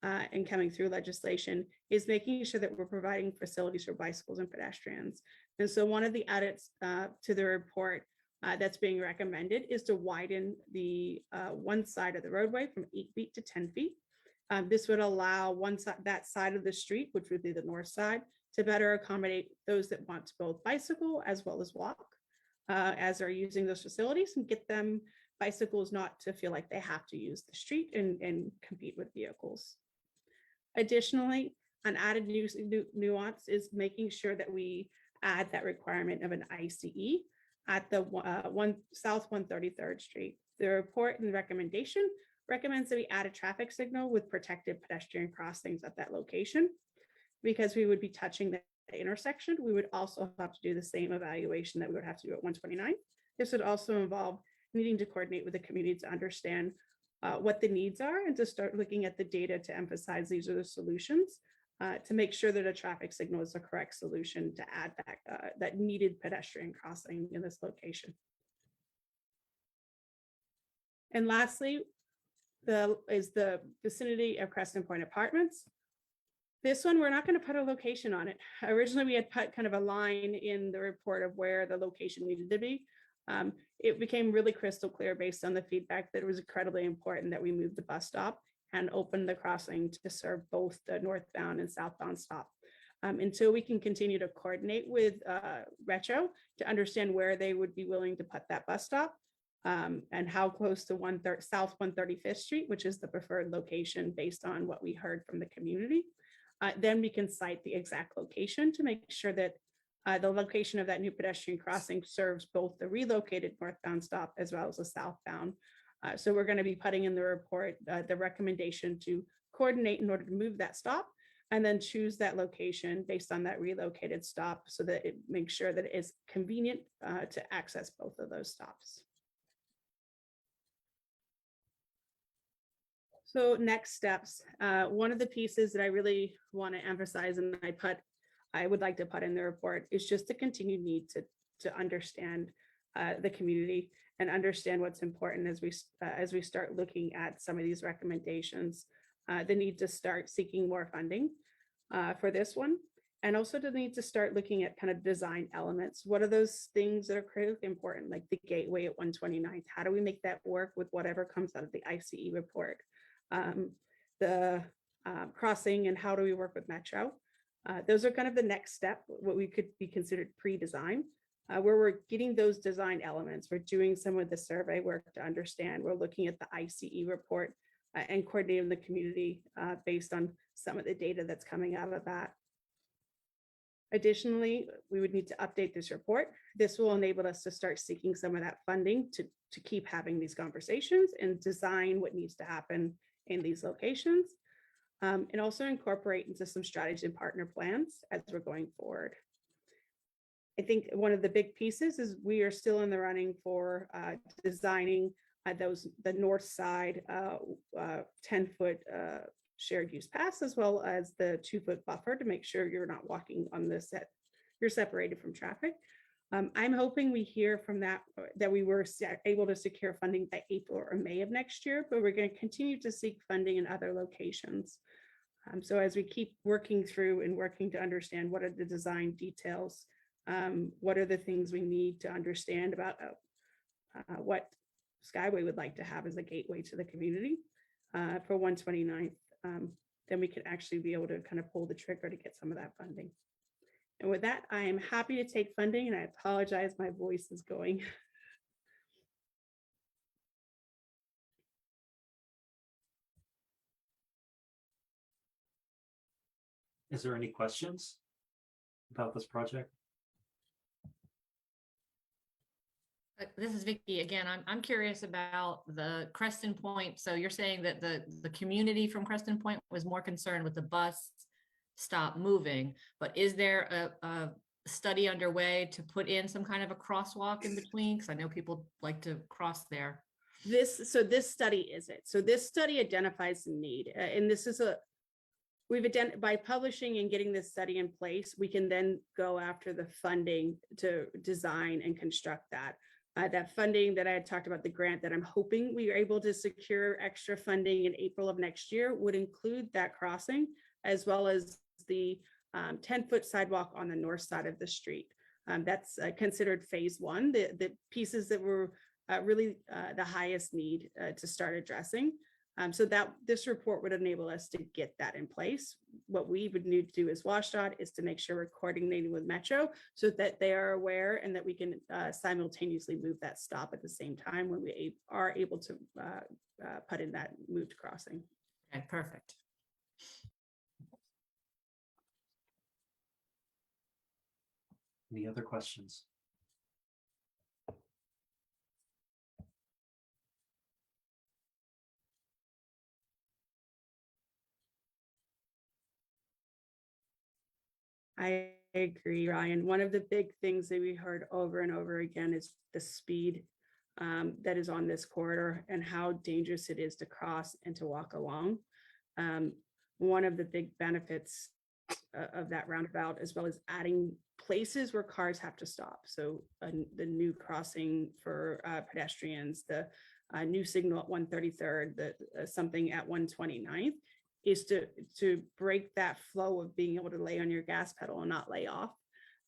and coming through legislation is making sure that we're providing facilities for bicycles and pedestrians. And so one of the edits to the report that's being recommended is to widen the one side of the roadway from 8 feet to 10 feet. This would allow that side of the street, which would be the north side, to better accommodate those that want to both bicycle as well as walk as they're using those facilities, and get them bicycles not to feel like they have to use the street and compete with vehicles. Additionally, an added nuance is making sure that we add that requirement of an ICE at the South 133rd Street. The report and recommendation recommends that we add a traffic signal with protected pedestrian crossings at that location. Because we would be touching the intersection, we would also have to do the same evaluation that we would have to do at 129. This would also involve needing to coordinate with the community to understand what the needs are and to start looking at the data to emphasize these are the solutions to make sure that a traffic signal is the correct solution to add that needed pedestrian crossing in this location. And lastly, is the vicinity of Crescent Point Apartments. This one, we're not going to put a location on it. Originally, we had put kind of a line in the report of where the location needed to be. It became really crystal clear based on the feedback that it was incredibly important that we move the bus stop and open the crossing to serve both the northbound and southbound stop. Until we can continue to coordinate with Retro to understand where they would be willing to put that bus stop and how close to South 135th Street, which is the preferred location based on what we heard from the community. Then we can cite the exact location to make sure that the location of that new pedestrian crossing serves both the relocated northbound stop as well as the southbound. So we're going to be putting in the report the recommendation to coordinate in order to move that stop and then choose that location based on that relocated stop so that it makes sure that it is convenient to access both of those stops. So next steps, one of the pieces that I really want to emphasize and I would like to put in the report is just the continued need to understand the community and understand what's important as we start looking at some of these recommendations, the need to start seeking more funding for this one, and also the need to start looking at kind of design elements. What are those things that are critically important, like the gateway at 129th? How do we make that work with whatever comes out of the ICE report? The crossing and how do we work with Metro? Those are kind of the next step, what we could be considered pre-design, where we're getting those design elements. We're doing some of the survey work to understand. We're looking at the ICE report and coordinating the community based on some of the data that's coming out of that. Additionally, we would need to update this report. This will enable us to start seeking some of that funding to keep having these conversations and design what needs to happen in these locations, and also incorporate into some strategies and partner plans as we're going forward. I think one of the big pieces is we are still in the running for designing the north side 10-foot shared use pass, as well as the 2-foot buffer to make sure you're not walking on this set, you're separated from traffic. I'm hoping we hear from that we were able to secure funding by April or May of next year, but we're going to continue to seek funding in other locations. So as we keep working through and working to understand what are the design details, what are the things we need to understand about what Skyway would like to have as a gateway to the community for 129th, then we could actually be able to kind of pull the trigger to get some of that funding. And with that, I am happy to take funding, and I apologize, my voice is going. Is there any questions about this project? This is Vicky again. I'm curious about the Creston Point. So you're saying that the community from Creston Point was more concerned with the bus stop moving, but is there a study underway to put in some kind of a crosswalk in between? Because I know people like to cross there. This study is it. So this study identifies the need, and this is we've identified by publishing and getting this study in place, we can then go after the funding to design and construct that. That funding that I had talked about, the grant that I'm hoping we are able to secure extra funding in April of next year, would include that crossing, as well as the 10-foot sidewalk on the north side of the street. That's considered phase one, the pieces that were really the highest need to start addressing. So that this report would enable us to get that in place. What we would need to do as WSDOT is to make sure we're coordinating with Metro so that they are aware and that we can simultaneously move that stop at the same time when we are able to put in that moved crossing. Okay, perfect. Any other questions? I agree, Ryan. One of the big things that we heard over and over again is the speed that is on this corridor and how dangerous it is to cross and to walk along. One of the big benefits of that roundabout, as well as adding places where cars have to stop. So the new crossing for pedestrians, the new signal at 133rd, something at 129th, is to break that flow of being able to lay on your gas pedal and not lay off.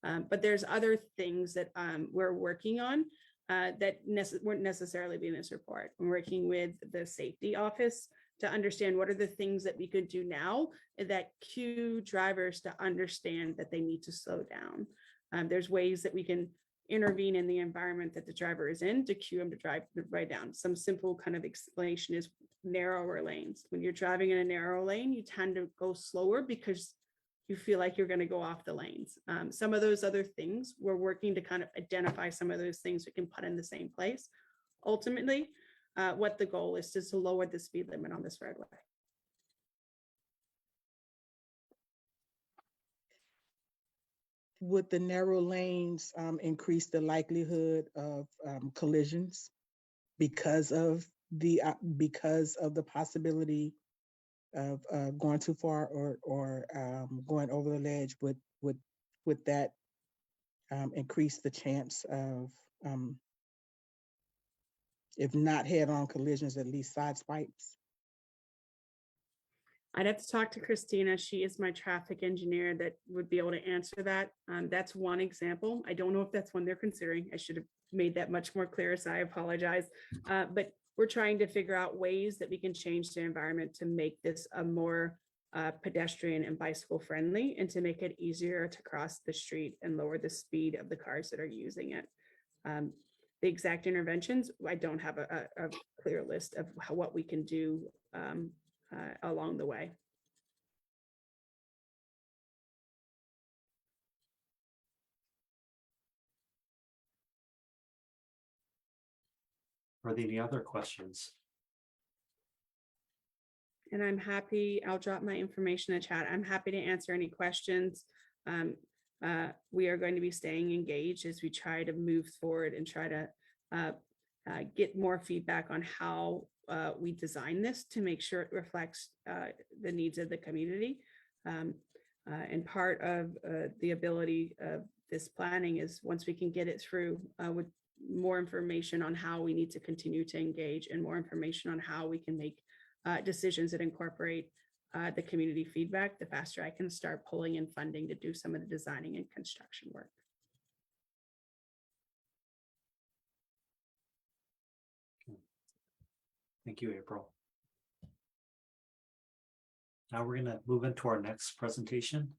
But there's other things that we're working on that weren't necessarily be in this report. I'm working with the safety office to understand what are the things that we could do now that cue drivers to understand that they need to slow down. There's ways that we can intervene in the environment that the driver is in to cue them to drive right down. Some simple kind of explanation is narrower lanes. When you're driving in a narrow lane, you tend to go slower because you feel like you're going to go off the lanes. Some of those other things, we're working to kind of identify some of those things we can put in the same place. Ultimately, what the goal is to lower the speed limit on this roadway. Would the narrow lanes increase the likelihood of collisions because of the possibility of going too far or going over the ledge? Would that increase the chance of, if not head-on collisions, at least side swipes? I'd have to talk to Christina. She is my traffic engineer that would be able to answer that. That's one example. I don't know if that's one they're considering. I should have made that much more clear, so I apologize. But we're trying to figure out ways that we can change the environment to make this a more pedestrian and bicycle friendly, and to make it easier to cross the street and lower the speed of the cars that are using it. The exact interventions, I don't have a clear list of what we can do along the way. Are there any other questions? And I'm happy, I'll drop my information in the chat. I'm happy to answer any questions. We are going to be staying engaged as we try to move forward and try to get more feedback on how we design this to make sure it reflects the needs of the community. And part of the ability of this planning is once we can get it through with more information on how we need to continue to engage and more information on how we can make decisions that incorporate the community feedback, the faster I can start pulling in funding to do some of the designing and construction work. Thank you, April. Now we're going to move into our next presentation.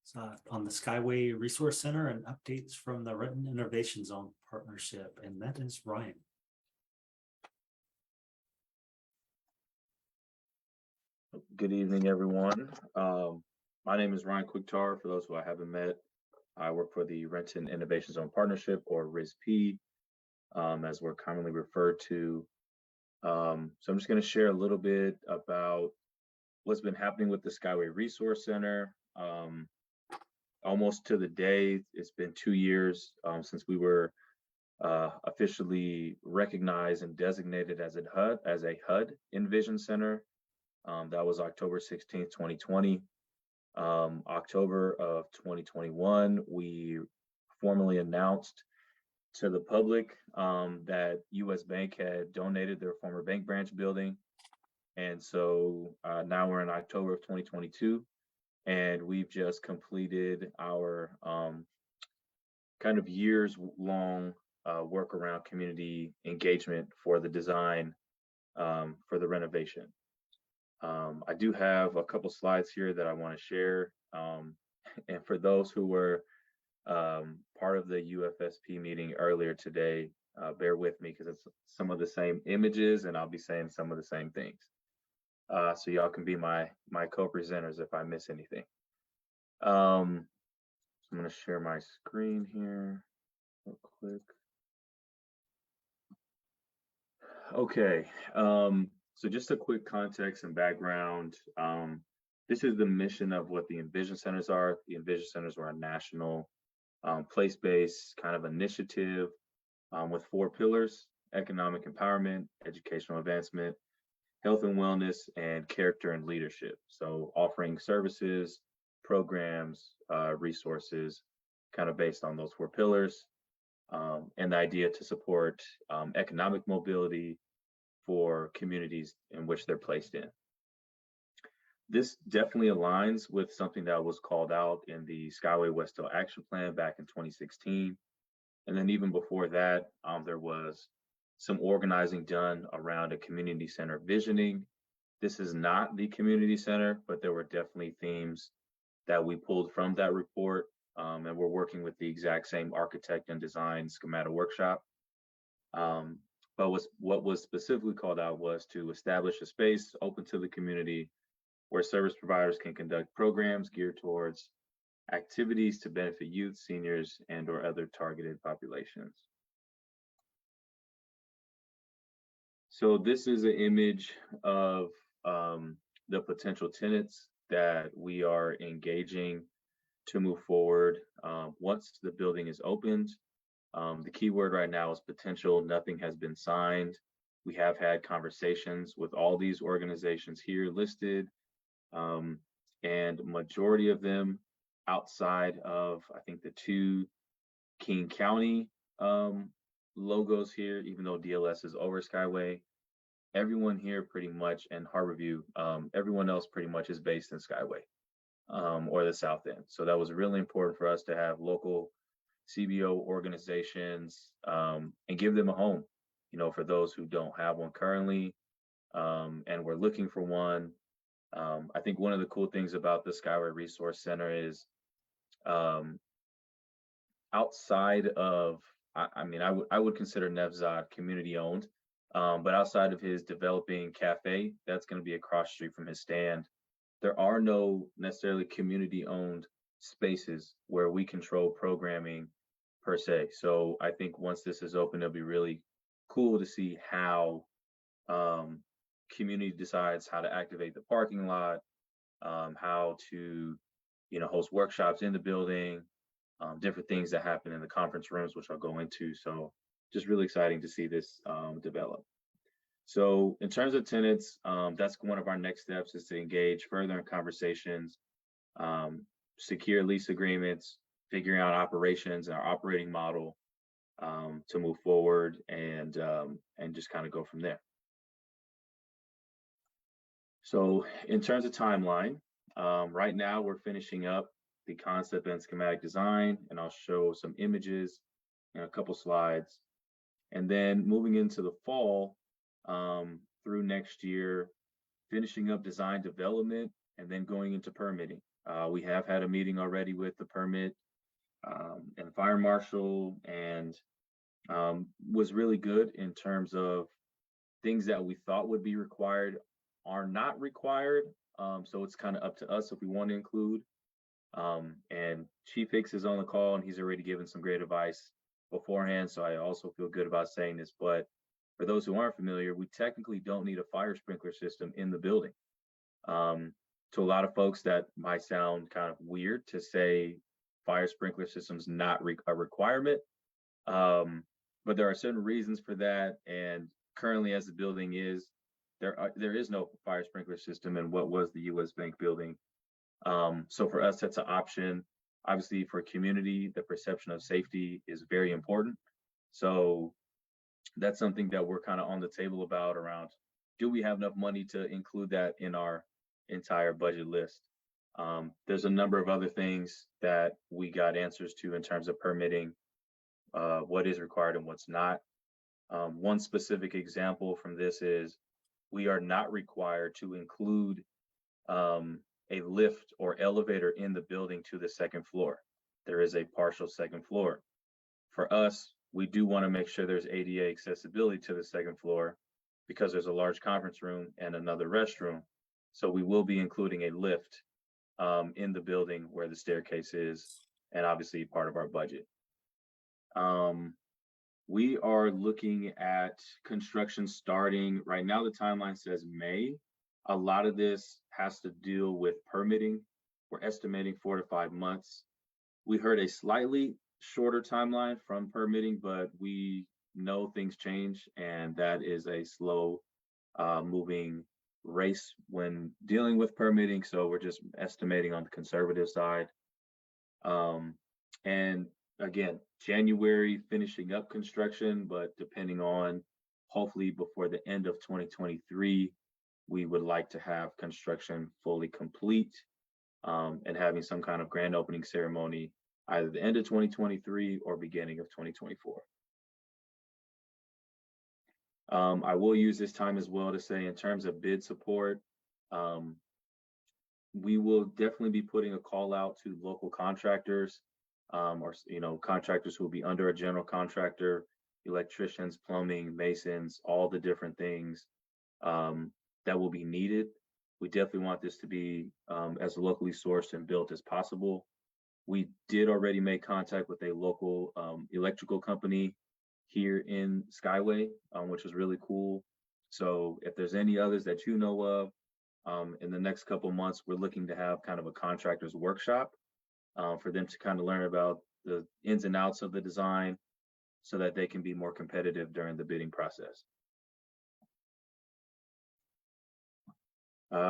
It's on the Skyway Resource Center and updates from the Renton Innovation Zone Partnership, and that is Ryan. Good evening, everyone. My name is Ryan Quigtar. For those who I haven't met, I work for the Renton Innovation Zone Partnership, or RIZP, as we're commonly referred to. So I'm just going to share a little bit about what's been happening with the Skyway Resource Center. Almost to the day, it's been 2 years since we were officially recognized and designated as a HUD Envision Center. That was October 16th, 2020. October of 2021, we formally announced to the public that US Bank had donated their former bank branch building. And so now we're in October of 2022, and we've just completed our kind of years-long work around community engagement for the design for the renovation. I do have a couple slides here that I want to share. And for those who were part of the UFSP meeting earlier today, bear with me because it's some of the same images and I'll be saying some of the same things. So y'all can be my co-presenters if I miss anything. So I'm going to share my screen here real quick. Okay, so just a quick context and background. This is the mission of what the Envision Centers are. The Envision Centers are a national place-based kind of initiative with 4 pillars: economic empowerment, educational advancement, health and wellness, and character and leadership. So offering services, programs, resources, kind of based on those 4 pillars, and the idea to support economic mobility for communities in which they're placed in. This definitely aligns with something that was called out in the Skyway WSDOT Action Plan back in 2016. And then even before that, there was some organizing done around a community center visioning. This is not the community center, but there were definitely themes that we pulled from that report. And we're working with the exact same architect and design schematic workshop. But what was specifically called out was to establish a space open to the community where service providers can conduct programs geared towards activities to benefit youth, seniors, and or other targeted populations. So this is an image of the potential tenants that we are engaging to move forward once the building is opened. The key word right now is potential. Nothing has been signed. We have had conversations with all these organizations here listed, and majority of them outside of, I think, the 2 King County logos here, even though DLS is over Skyway, everyone here pretty much, and Harborview, everyone else pretty much is based in Skyway or the South End. So that was really important for us to have local CBO organizations and give them a home, you know, for those who don't have one currently and we're looking for one. I think one of the cool things about the Skyway Resource Center is outside of, I would consider Nevzat community owned, but outside of his developing cafe, that's going to be across the street from his stand, there are no necessarily community owned spaces where we control programming per se. So I think once this is open, it'll be really cool to see how community decides how to activate the parking lot, how to, you know, host workshops in the building, different things that happen in the conference rooms, which I'll go into. So just really exciting to see this develop. So in terms of tenants, that's one of our next steps, is to engage further in conversations secure lease agreements, figuring out operations and our operating model to move forward and just kind of go from there. So in terms of timeline, right now we're finishing up the concept and schematic design, and I'll show some images and a couple slides. And then moving into the fall through next year, finishing up design development and then going into permitting. We have had a meeting already with the permit and fire marshal, and was really good in terms of things that we thought would be required are not required. So it's kind of up to us if we want to include. And Chief Hicks is on the call and he's already given some great advice beforehand. So I also feel good about saying this, but for those who aren't familiar, we technically don't need a fire sprinkler system in the building. To a lot of folks that might sound kind of weird to say fire sprinkler systems not a requirement. But there are certain reasons for that. And currently as the building is, there is no fire sprinkler system in what was the US Bank building. So for us, that's an option. Obviously for community, the perception of safety is very important. So that's something that we're kind of on the table about around, do we have enough money to include that in our entire budget list? There's a number of other things that we got answers to in terms of permitting, what is required and what's not. One specific example from this is we are not required to include a lift or elevator in the building to the second floor. There is a partial second floor. For us, we do want to make sure there's ADA accessibility to the second floor because there's a large conference room and another restroom. So we will be including a lift in the building where the staircase is, and obviously part of our budget. We are looking at construction starting, right now the timeline says May. A lot of this has to deal with permitting. We're estimating 4 to 5 months. We heard a slightly shorter timeline from permitting, but we know things change, and that is a slow moving race when dealing with permitting. So we're just estimating on the conservative side. And again, January finishing up construction, but depending on hopefully before the end of 2023, we would like to have construction fully complete and having some kind of grand opening ceremony either the end of 2023 or beginning of 2024. I will use this time as well to say in terms of bid support, we will definitely be putting a call out to local contractors or contractors who will be under a general contractor, electricians, plumbing, masons, all the different things that will be needed. We definitely want this to be as locally sourced and built as possible. We did already make contact with a local electrical company here in Skyway, which is really cool. So if there's any others that you know of, in the next couple months, we're looking to have kind of a contractor's workshop for them to kind of learn about the ins and outs of the design so that they can be more competitive during the bidding process.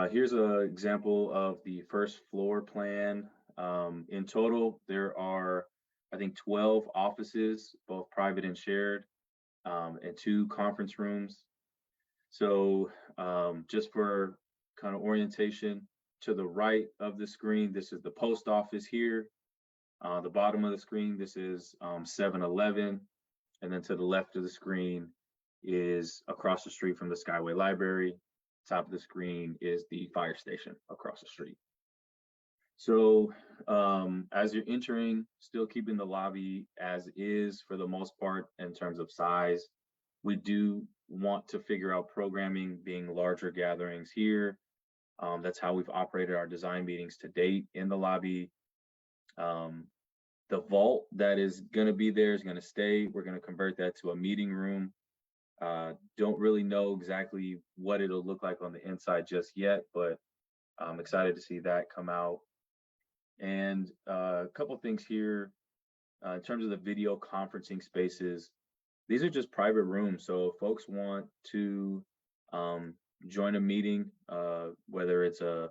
Here's an example of the first floor plan. In total, there are, I think, 12 offices, both private and shared, and 2 conference rooms. So just for kind of orientation, to the right of the screen, this is the post office here. The bottom of the screen, this is 7-Eleven. And then to the left of the screen is across the street from the Skyway Library. Top of the screen is the fire station across the street. So as you're entering, still keeping the lobby as is for the most part in terms of size. We do want to figure out programming being larger gatherings here. That's how we've operated our design meetings to date in the lobby. The vault that is going to be there is going to stay. We're going to convert that to a meeting room. Don't really know exactly what it'll look like on the inside just yet, but I'm excited to see that come out. And a couple of things here in terms of the video conferencing spaces. These are just private rooms. So if folks want to join a meeting, whether it's a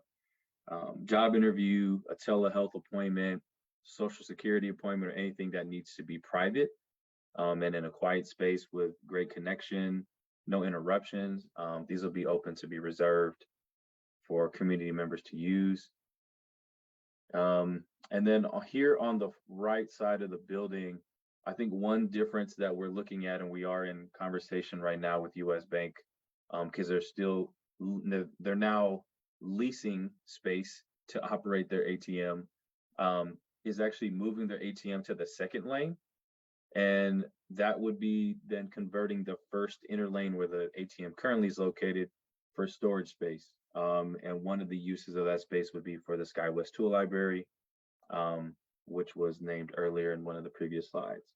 job interview, a telehealth appointment, social security appointment, or anything that needs to be private and in a quiet space with great connection, no interruptions. These will be open to be reserved for community members to use. And then here on the right side of the building, I think one difference that we're looking at, and we are in conversation right now with US Bank, because they're now leasing space to operate their ATM, is actually moving their ATM to the second lane. And that would be then converting the first inner lane where the ATM currently is located for storage space. And one of the uses of that space would be for the SkyWest Tool Library, which was named earlier in one of the previous slides.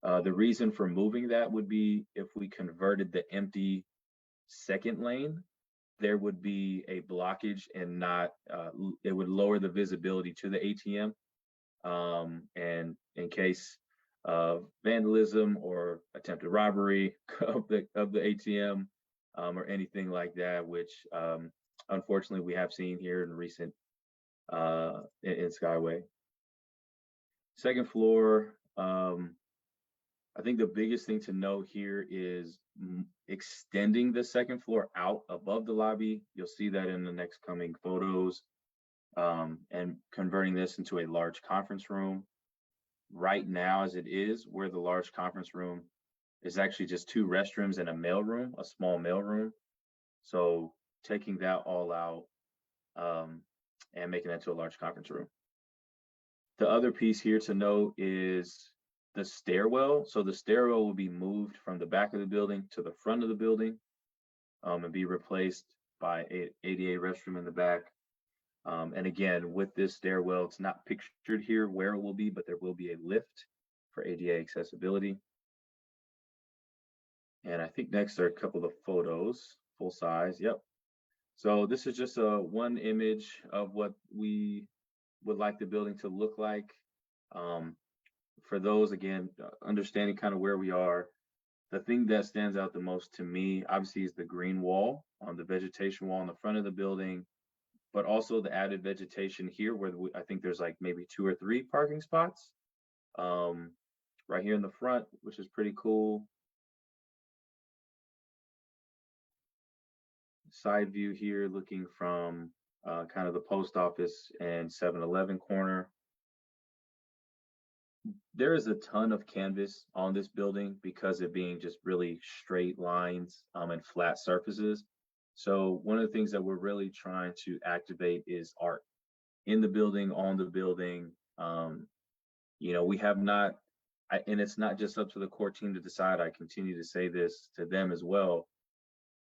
The reason for moving that would be if we converted the empty second lane, there would be a blockage and not, it would lower the visibility to the ATM. And in case of vandalism or attempted robbery of the ATM or anything like that, which unfortunately we have seen here in recent in Skyway. Second floor, I think the biggest thing to note here is extending the second floor out above the lobby. You'll see that in the next coming photos, and converting this into a large conference room. Right now, as it is, where the large conference room is actually just 2 restrooms and a mailroom, a small mailroom. So taking that all out and making that to a large conference room. The other piece here to note is the stairwell. So the stairwell will be moved from the back of the building to the front of the building and be replaced by an ADA restroom in the back. And again, with this stairwell, it's not pictured here where it will be, but there will be a lift for ADA accessibility. And I think next are a couple of photos, full size. Yep. So this is just one image of what we would like the building to look like. For those, again, understanding kind of where we are, the thing that stands out the most to me, obviously, is the green wall, the vegetation wall in the front of the building, but also the added vegetation here where I think there's like maybe 2 or 3 parking spots right here in the front, which is pretty cool. Side view here looking from kind of the post office and 7-Eleven corner. There is a ton of canvas on this building because it being just really straight lines and flat surfaces. So one of the things that we're really trying to activate is art in the building, on the building. You know, we have not, and it's not just up to the core team to decide. I continue to say this to them as well.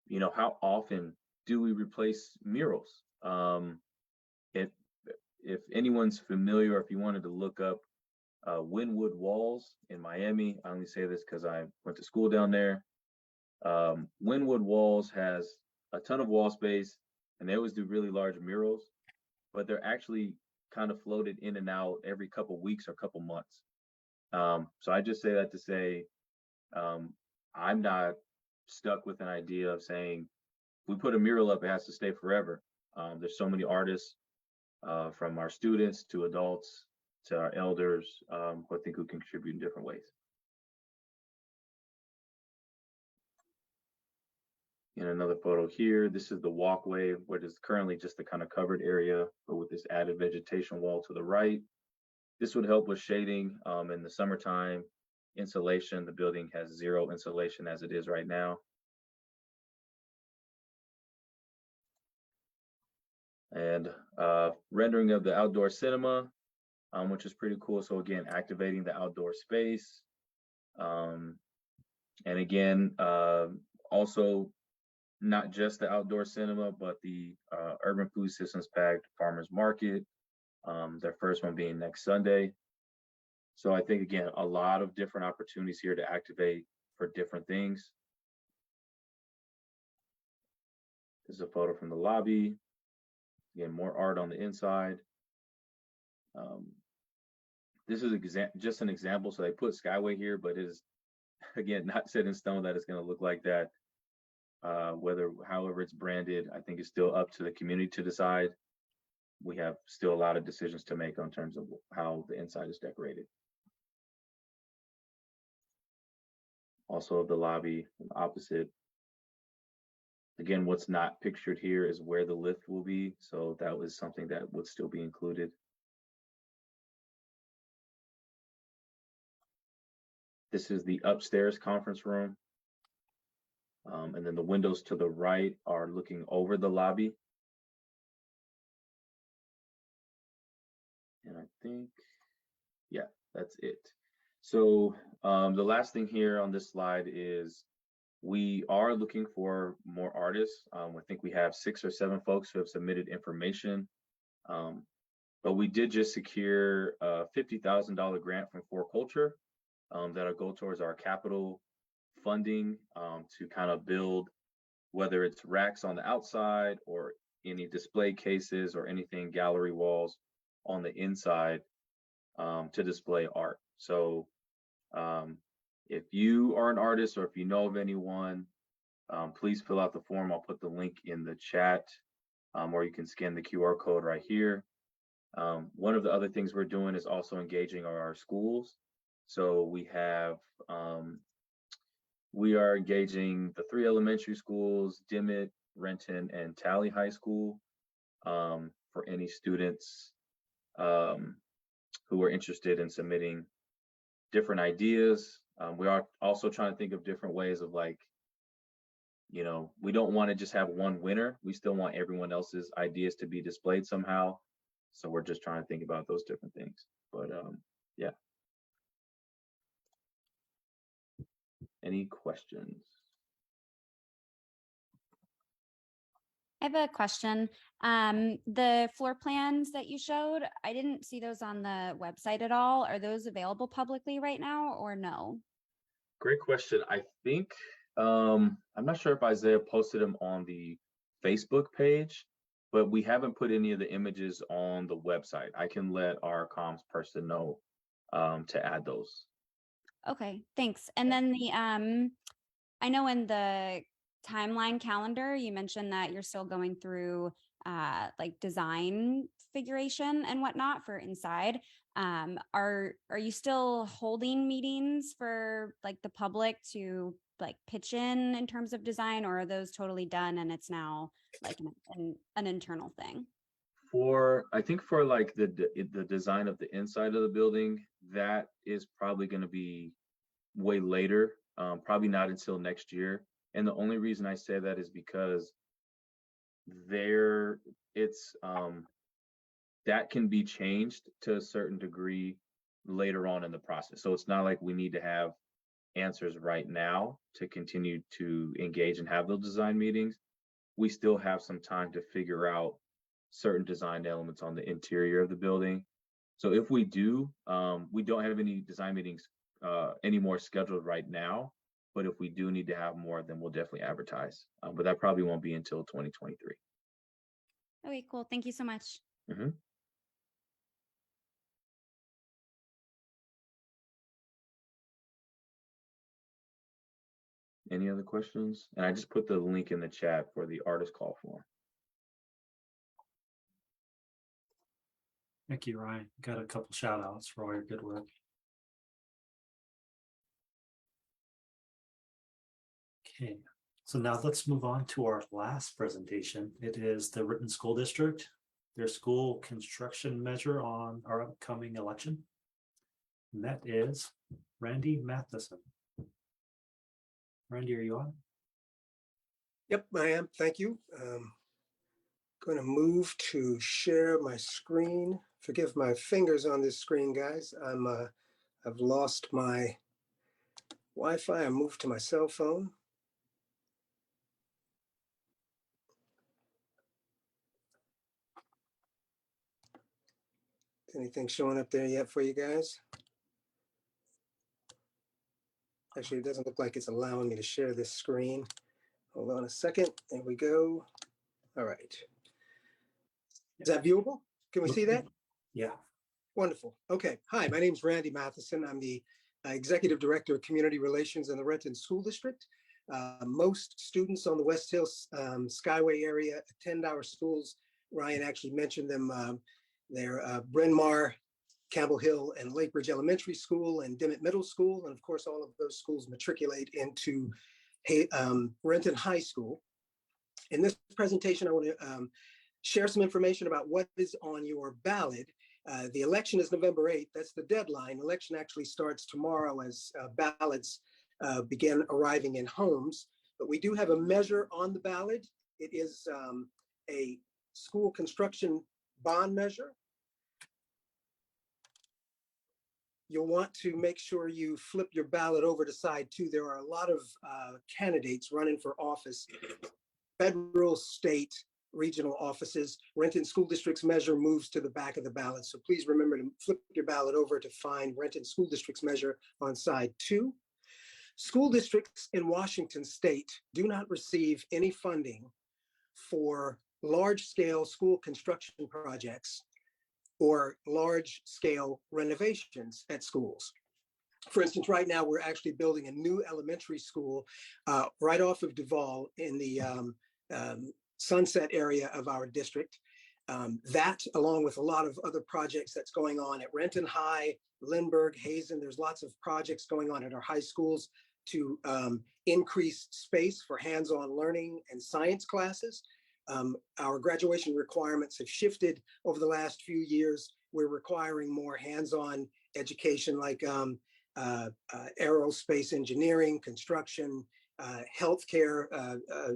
You know, how often do we replace murals? If anyone's familiar, or if you wanted to look up Wynwood Walls in Miami, I only say this because I went to school down there. Wynwood Walls has a ton of wall space, and they always do really large murals, but they're actually kind of floated in and out every couple weeks or couple months. So I just say that to say, I'm not stuck with an idea of saying, if we put a mural up, it has to stay forever. There's so many artists, from our students to adults to our elders, who I think who contribute in different ways. In another photo here, this is the walkway, what is currently just the kind of covered area, but with this added vegetation wall to the right. This would help with shading in the summertime. Insulation, the building has 0 insulation as it is right now. And rendering of the outdoor cinema, which is pretty cool. So again, activating the outdoor space. And again, also not just the outdoor cinema, but the Urban Food Systems Packed Farmers Market, their first one being next Sunday. So I think, again, a lot of different opportunities here to activate for different things. This is a photo from the lobby. Again, more art on the inside. This is just an example. So they put Skyway here, but it is, again, not set in stone that it's going to look like that. However it's branded, I think it's still up to the community to decide. we have still a lot of decisions to make on terms of how the inside is decorated. Also of the lobby, opposite. Again, what's not pictured here is where the lift will be. So that was something that would still be included. This is the upstairs conference room. And then the windows to the right are looking over the lobby. And I think, yeah, that's it. So the last thing here on this slide is we are looking for more artists. I think we have 6 or 7 folks who have submitted information. But we did just secure a $50,000 grant from For Culture that'll go towards our capital funding to kind of build, whether it's racks on the outside or any display cases or anything, gallery walls on the inside to display art. So if you are an artist or if you know of anyone, please fill out the form. I'll put the link in the chat, or you can scan the QR code right here. One of the other things we're doing is also engaging our schools. So we have, we are engaging the 3 elementary schools, Dimmitt, Renton, and Tally High School, for any students who are interested in submitting different ideas. We are also trying to think of different ways of, like, you know, we don't want to just have one winner. We still want everyone else's ideas to be displayed somehow. So we're just trying to think about those different things. But yeah. Any questions? I have a question. The floor plans that you showed, I didn't see those on the website at all. Are those available publicly right now or no? Great question. I think, I'm not sure if Isaiah posted them on the Facebook page, but we haven't put any of the images on the website. I can let our comms person know to add those. Okay, thanks. And then the I know in the timeline calendar, you mentioned that you're still going through like design figuration and whatnot for inside. Are you still holding meetings for like the public to like pitch in terms of design, or are those totally done and it's now like an internal thing? I think for like the design of the inside of the building, that is probably going to be way later, probably not until next year. And the only reason I say that is because that can be changed to a certain degree later on in the process. So it's not like we need to have answers right now to continue to engage and have those design meetings. We still have some time to figure out certain design elements on the interior of the building. So if we do, we don't have any design meetings anymore scheduled right now, but if we do need to have more, then we'll definitely advertise. But that probably won't be until 2023. Okay, cool. Thank you so much. Mm-hmm. Any other questions? And I just put the link in the chat for the artist call form. Thank you, Ryan. Got a couple shout outs for all your good work. Okay, so now let's move on to our last presentation. It is the Renton School District, their school construction measure on our upcoming election. And that is Randy Matheson. Randy, are you on? Yep, I am. Thank you. Going to move to share my screen. Forgive my fingers on this screen, guys. I've lost my Wi-Fi. I moved to my cell phone. Is anything showing up there yet for you guys? Actually, it doesn't look like it's allowing me to share this screen. Hold on a second. There we go. All right. Is that viewable? Can we see that? Yeah. Wonderful. Okay. Hi, my name is Randy Matheson. I'm the Executive Director of Community Relations in the Renton School District. Most students on the West Hills Skyway area attend our schools Ryan actually mentioned them. They're Bryn Mawr, Campbell Hill, and Lake Ridge Elementary School and Dimmitt Middle School. And of course, all of those schools matriculate into Renton High School. In this presentation, I want to share some information about what is on your ballot. The election is November 8th. That's the deadline. Election actually starts tomorrow as ballots begin arriving in homes. But we do have a measure on the ballot. It is a school construction bond measure. You'll want to make sure you flip your ballot over to side 2. There are a lot of candidates running for office, federal, state, regional offices. Renton School District's measure moves to the back of the ballot. So please remember to flip your ballot over to find Renton School District's measure on side 2. School districts in Washington state do not receive any funding for large-scale school construction projects or large-scale renovations at schools. For instance, right now, we're actually building a new elementary school right off of Duval in the Sunset area of our district. That, along with a lot of other projects that's going on at Renton High, Lindbergh, Hazen, there's lots of projects going on at our high schools to increase space for hands-on learning and science classes. Our graduation requirements have shifted over the last few years. We're requiring more hands-on education like aerospace engineering, construction, healthcare,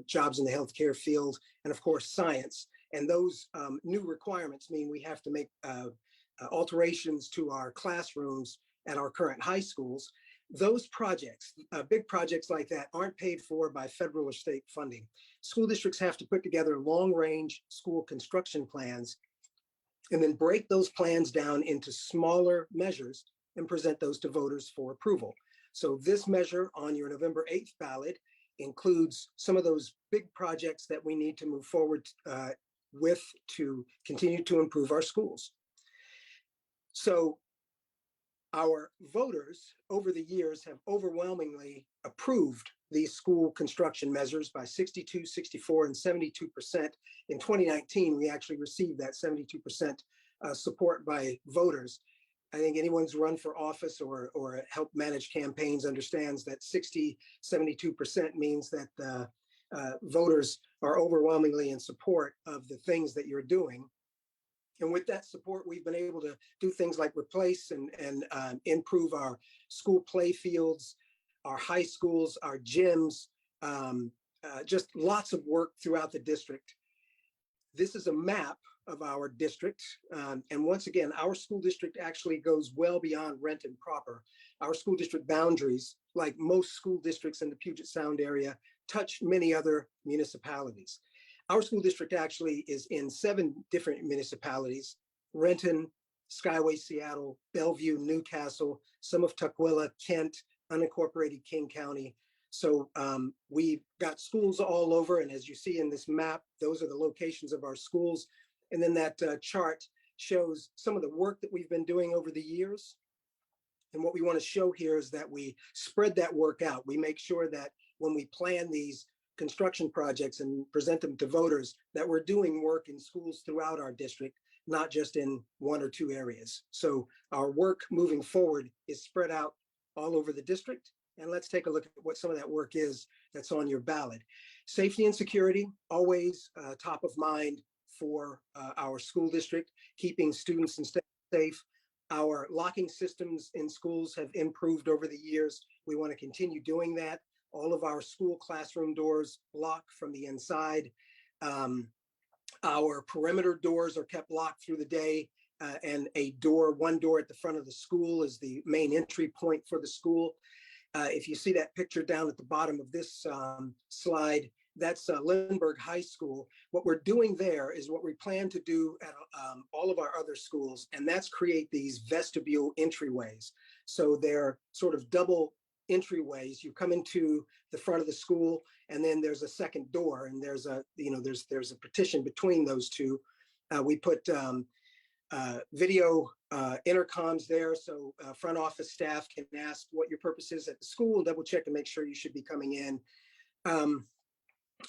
jobs in the healthcare field, and of course, science. And those new requirements mean we have to make alterations to our classrooms at our current high schools. Those projects, big projects like that, aren't paid for by federal or state funding. School districts have to put together long-range school construction plans and then break those plans down into smaller measures and present those to voters for approval. So this measure on your November 8th ballot includes some of those big projects that we need to move forward with to continue to improve our schools. So our voters over the years have overwhelmingly approved these school construction measures by 62, 64, and 72%. In 2019, we actually received that 72% support by voters. I think anyone who's run for office or helped manage campaigns understands that 60, 72% means that voters are overwhelmingly in support of the things that you're doing. And with that support, we've been able to do things like replace and improve our school play fields, our high schools, our gyms, just lots of work throughout the district. This is a map of our district. And once again, our school district actually goes well beyond Renton proper. Our school district boundaries, like most school districts in the Puget Sound area, touch many other municipalities. Our school district actually is in 7 different municipalities: Renton, Skyway, Seattle, Bellevue, Newcastle, some of Tukwila, Kent, unincorporated King County. So we've got schools all over. And as you see in this map, those are the locations of our schools. And then that chart shows some of the work that we've been doing over the years. And what we want to show here is that we spread that work out. We make sure that when we plan these construction projects and present them to voters, that we're doing work in schools throughout our district, not just in 1 or 2 areas. So our work moving forward is spread out all over the district. And let's take a look at what some of that work is that's on your ballot. Safety and security, always top of mind for our school district, keeping students and staff safe. Our locking systems in schools have improved over the years. We want to continue doing that. All of our school classroom doors lock from the inside. Our perimeter doors are kept locked through the day, and one door at the front of the school is the main entry point for the school. If you see that picture down at the bottom of this slide, that's Lindbergh High School. What we're doing there is what we plan to do at all of our other schools, and that's create these vestibule entryways. So they're sort of double entryways. You come into the front of the school, and then there's a second door, and there's a partition between those two. We put video intercoms there, so front office staff can ask what your purpose is at the school, double check and make sure you should be coming in.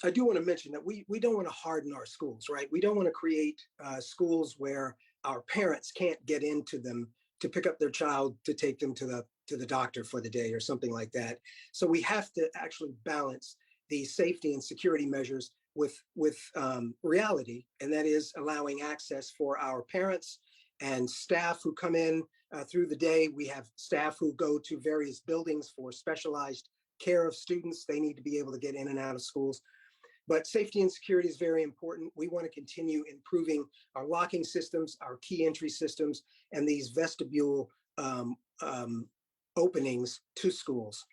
I do want to mention that we don't want to harden our schools, right? We don't want to create schools where our parents can't get into them to pick up their child to take them to the doctor for the day or something like that. So we have to actually balance the safety and security measures with reality, and that is allowing access for our parents and staff who come in through the day. We have staff who go to various buildings for specialized care of students. They need to be able to get in and out of schools. But safety and security is very important. We want to continue improving our locking systems, our key entry systems, and these vestibule openings to schools.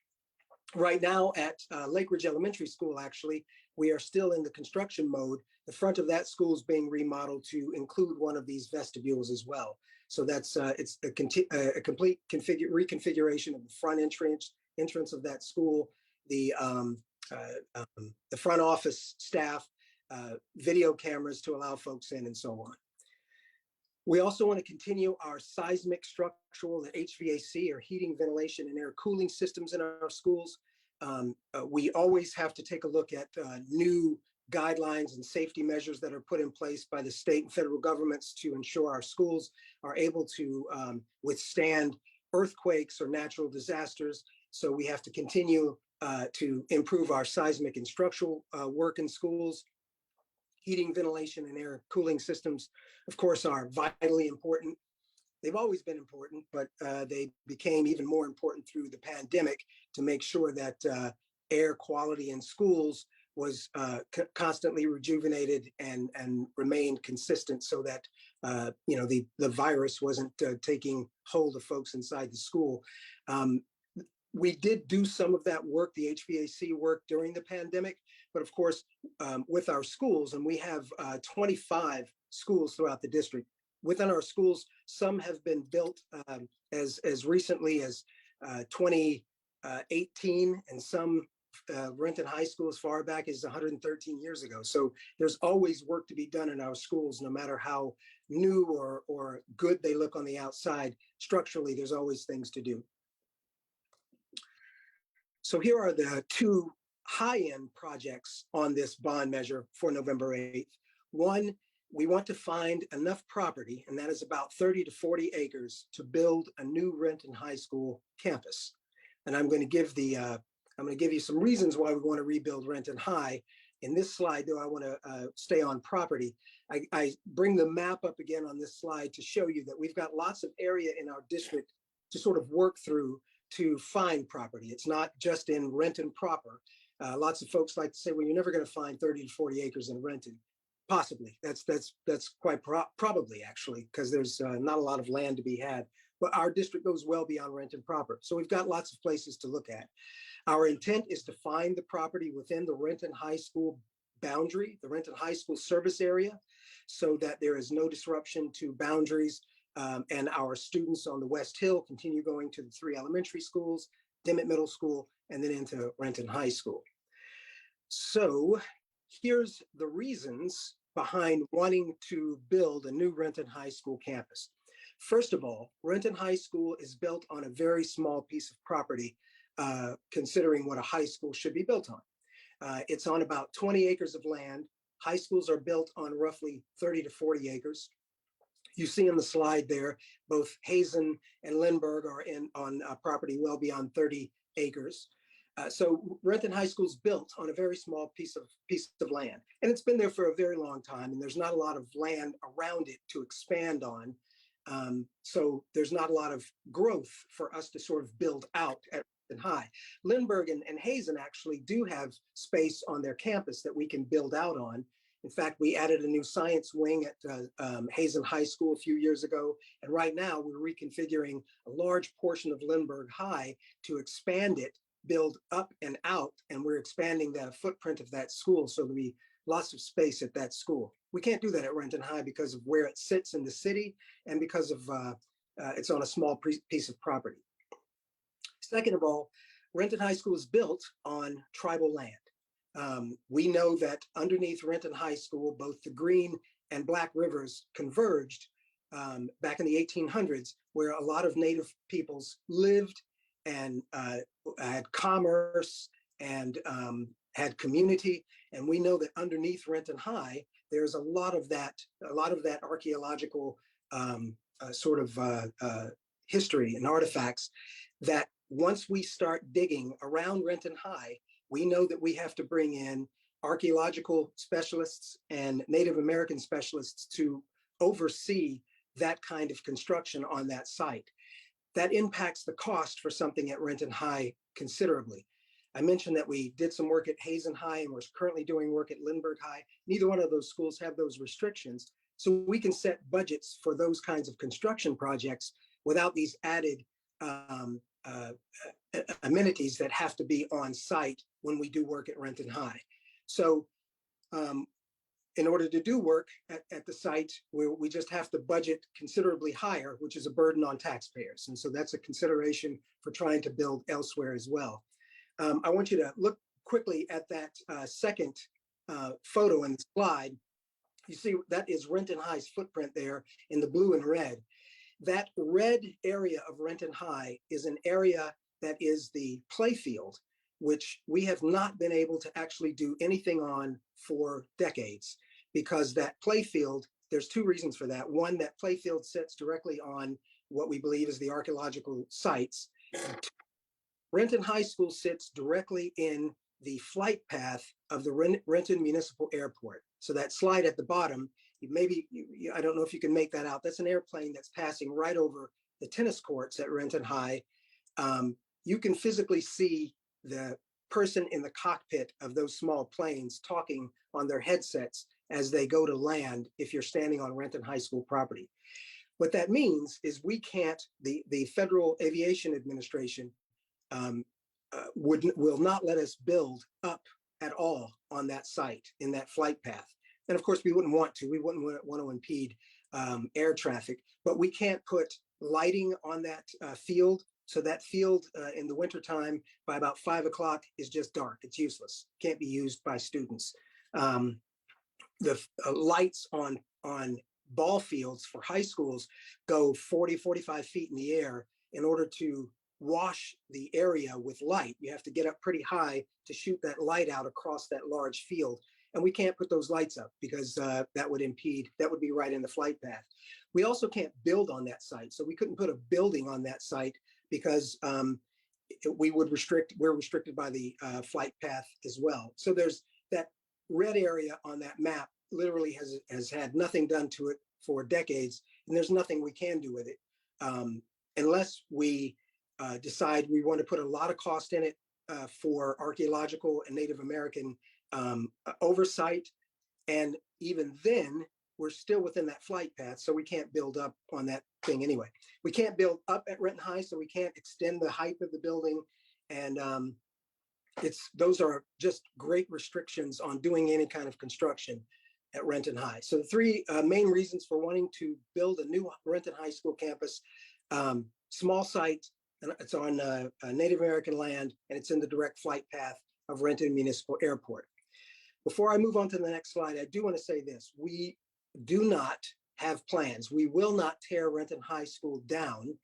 Right now at Lake Ridge Elementary School, actually, we are still in the construction mode. The front of that school is being remodeled to include one of these vestibules as well. So that's it's a complete reconfiguration of the front entrance of that school, the front office staff, video cameras to allow folks in, and so on. We also want to continue our seismic structural and HVAC, or heating, ventilation, and air cooling systems in our schools. We always have to take a look at new guidelines and safety measures that are put in place by the state and federal governments to ensure our schools are able to withstand earthquakes or natural disasters. So we have to continue to improve our seismic and structural work in schools. Heating, ventilation, and air cooling systems, of course, are vitally important. They've always been important, but they became even more important through the pandemic to make sure that air quality in schools was constantly rejuvenated and remained consistent, so that the virus wasn't taking hold of folks inside the school. We did do some of that work, the HVAC work, during the pandemic, but of course, with our schools, and we have 25 schools throughout the district. Within our schools, some have been built as recently as 2018, and some Renton High School as far back as 113 years ago. So there's always work to be done in our schools, no matter how new or good they look on the outside. Structurally, there's always things to do. So here are the two high-end projects on this bond measure for November 8th. One, we want to find enough property, and that is about 30 to 40 acres, to build a new Renton High School campus. And I'm going to give you some reasons why we want to rebuild Renton High. In this slide, though, I want to stay on property. I bring the map up again on this slide to show you that we've got lots of area in our district to sort of work through to find property. It's not just in Renton proper. Lots of folks like to say, well, you're never going to find 30 to 40 acres in Renton. Possibly. That's quite probably, actually, because there's not a lot of land to be had. But our district goes well beyond Renton proper. So we've got lots of places to look at. Our intent is to find the property within the Renton High School boundary, the Renton High School service area, so that there is no disruption to boundaries. And our students on the West Hill continue going to the 3 elementary schools, Dimmitt Middle School, and then into Renton High School. So here's the reasons behind wanting to build a new Renton High School campus. First of all, Renton High School is built on a very small piece of property, considering what a high school should be built on. It's on about 20 acres of land. High schools are built on roughly 30 to 40 acres. You see on the slide there, both Hazen and Lindbergh are on property well beyond 30 acres. So Renton High School is built on a very small piece of land, and it's been there for a very long time, and there's not a lot of land around it to expand on. So there's not a lot of growth for us to sort of build out at Renton High. Lindbergh and Hazen actually do have space on their campus that we can build out on. In fact, we added a new science wing at Hazen High School a few years ago, and right now we're reconfiguring a large portion of Lindbergh High to expand it, build up and out, and we're expanding the footprint of that school, so there'll be lots of space at that school. We can't do that at Renton High because of where it sits in the city and because of it's on a small piece of property. Second of all, Renton High School is built on tribal land. We know that underneath Renton High School, both the Green and Black Rivers converged back in the 1800s, where a lot of Native peoples lived and had commerce and had community. And we know that underneath Renton High, there's a lot of that archaeological history and artifacts that once we start digging around Renton High, we know that we have to bring in archaeological specialists and Native American specialists to oversee that kind of construction on that site. That impacts the cost for something at Renton High considerably. I mentioned that we did some work at Hazen High and we're currently doing work at Lindbergh High. Neither one of those schools have those restrictions. So we can set budgets for those kinds of construction projects without these added amenities that have to be on site when we do work at Renton High. So in order to do work at the site, we just have to budget considerably higher, which is a burden on taxpayers. And so that's a consideration for trying to build elsewhere as well. I want you to look quickly at that second photo in the slide. You see that is Renton High's footprint there in the blue and red. That red area of Renton High is an area that is the playfield, which we have not been able to actually do anything on for decades, because that playfield, there's two reasons for that. One, that playfield sits directly on what we believe is the archaeological sites. Renton High School sits directly in the flight path of the Renton Municipal Airport. So that slide at the bottom, I don't know if you can make that out. That's an airplane that's passing right over the tennis courts at Renton High. You can physically see the person in the cockpit of those small planes talking on their headsets as they go to land if you're standing on Renton High School property. What that means is we can't, the Federal Aviation Administration will not let us build up at all on that site in that flight path. And of course, we wouldn't want to. We wouldn't want to impede air traffic, but we can't put lighting on that field. So that field in the wintertime by about 5 o'clock is just dark. It's useless. Can't be used by students. The lights on ball fields for high schools go 40, 45 feet in the air. In order to wash the area with light, you have to get up pretty high to shoot that light out across that large field. And we can't put those lights up because that would be right in the flight path. We also can't build on that site. So we couldn't put a building on that site because we're restricted by the flight path as well. So there's that red area on that map literally has had nothing done to it for decades, and there's nothing we can do with it unless we decide we want to put a lot of cost in it for archaeological and Native American oversight. And even then, we're still within that flight path, so we can't build up on that thing anyway. We can't build up at Renton High, so we can't extend the height of the building. And those are just great restrictions on doing any kind of construction at Renton High. So the three main reasons for wanting to build a new Renton High School campus: small site, and it's on Native American land, and it's in the direct flight path of Renton Municipal Airport. Before I move on to the next slide, I do want to say this: we do not have plans. We will not tear Renton High School down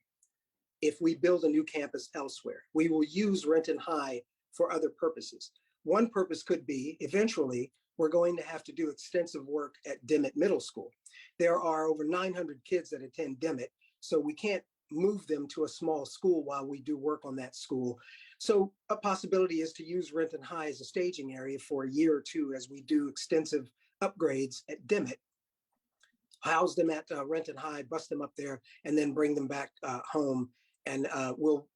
if we build a new campus elsewhere. We will use Renton High for other purposes. One purpose could be, eventually, we're going to have to do extensive work at Dimmitt Middle School. There are over 900 kids that attend Dimmitt, so we can't move them to a small school while we do work on that school. So a possibility is to use Renton High as a staging area for a year or two as we do extensive upgrades at Dimmitt, house them at Renton High, bus them up there, and then bring them back home. And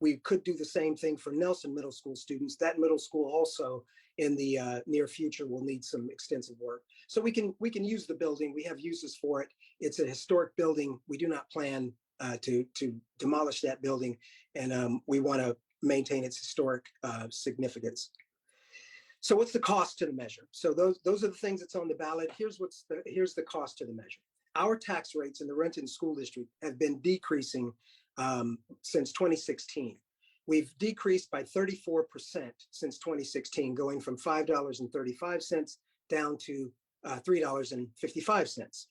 we could do the same thing for Nelson Middle School students. That middle school also in the near future will need some extensive work. So we can use the building. We have uses for it. It's a historic building. We do not plan to demolish that building, and we want to maintain its historic significance. So what's the cost to the measure? So those are the things that's on the ballot. Here's the cost to the measure. Our tax rates in the Renton School District have been decreasing since 2016. We've decreased by 34% since 2016, going from $5.35 down to $3.55.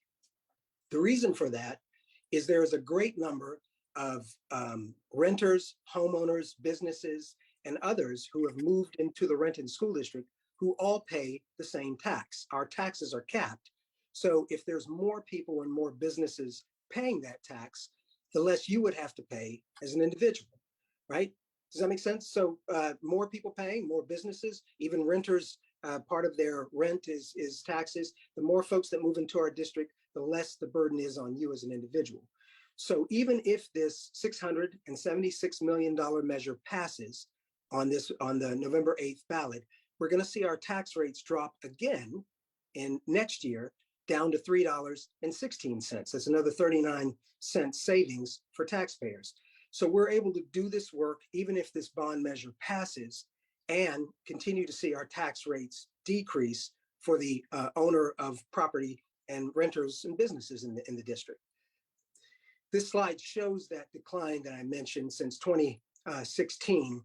The reason for that is there is a great number of renters, homeowners, businesses, and others who have moved into the Renton School District who all pay the same tax. Our taxes are capped. So if there's more people and more businesses paying that tax, the less you would have to pay as an individual, right? Does that make sense? So more people paying, more businesses, even renters, part of their rent is taxes. The more folks that move into our district, the less the burden is on you as an individual. So even if this $676 million measure passes on the November 8th ballot, we're going to see our tax rates drop again in next year down to $3.16. That's another 39-cent savings for taxpayers. So we're able to do this work even if this bond measure passes and continue to see our tax rates decrease for the owner of property and renters and businesses in the district. This slide shows that decline that I mentioned since 2016.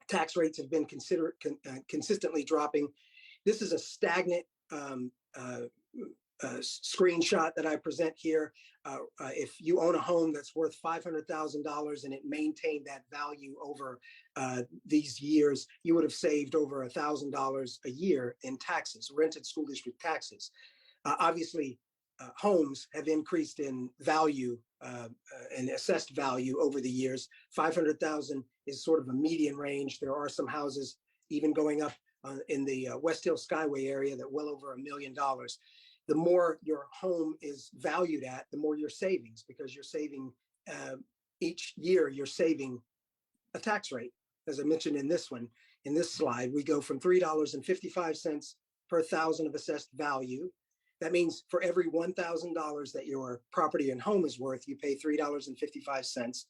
Tax rates have been consistently dropping. This is a stagnant screenshot that I present here. If you own a home that's worth $500,000 and it maintained that value over these years, you would have saved over $1,000 a year in taxes, rented school district taxes. Obviously, homes have increased in value and assessed value over the years. 500,000 is sort of a median range. There are some houses even going up in the West Hill Skyway area that well over $1 million. The more your home is valued at, the more your savings, because you're saving each year, you're saving a tax rate. As I mentioned in this slide, we go from $3.55 per thousand of assessed value. That means for every $1,000 that your property and home is worth, you pay $3.55.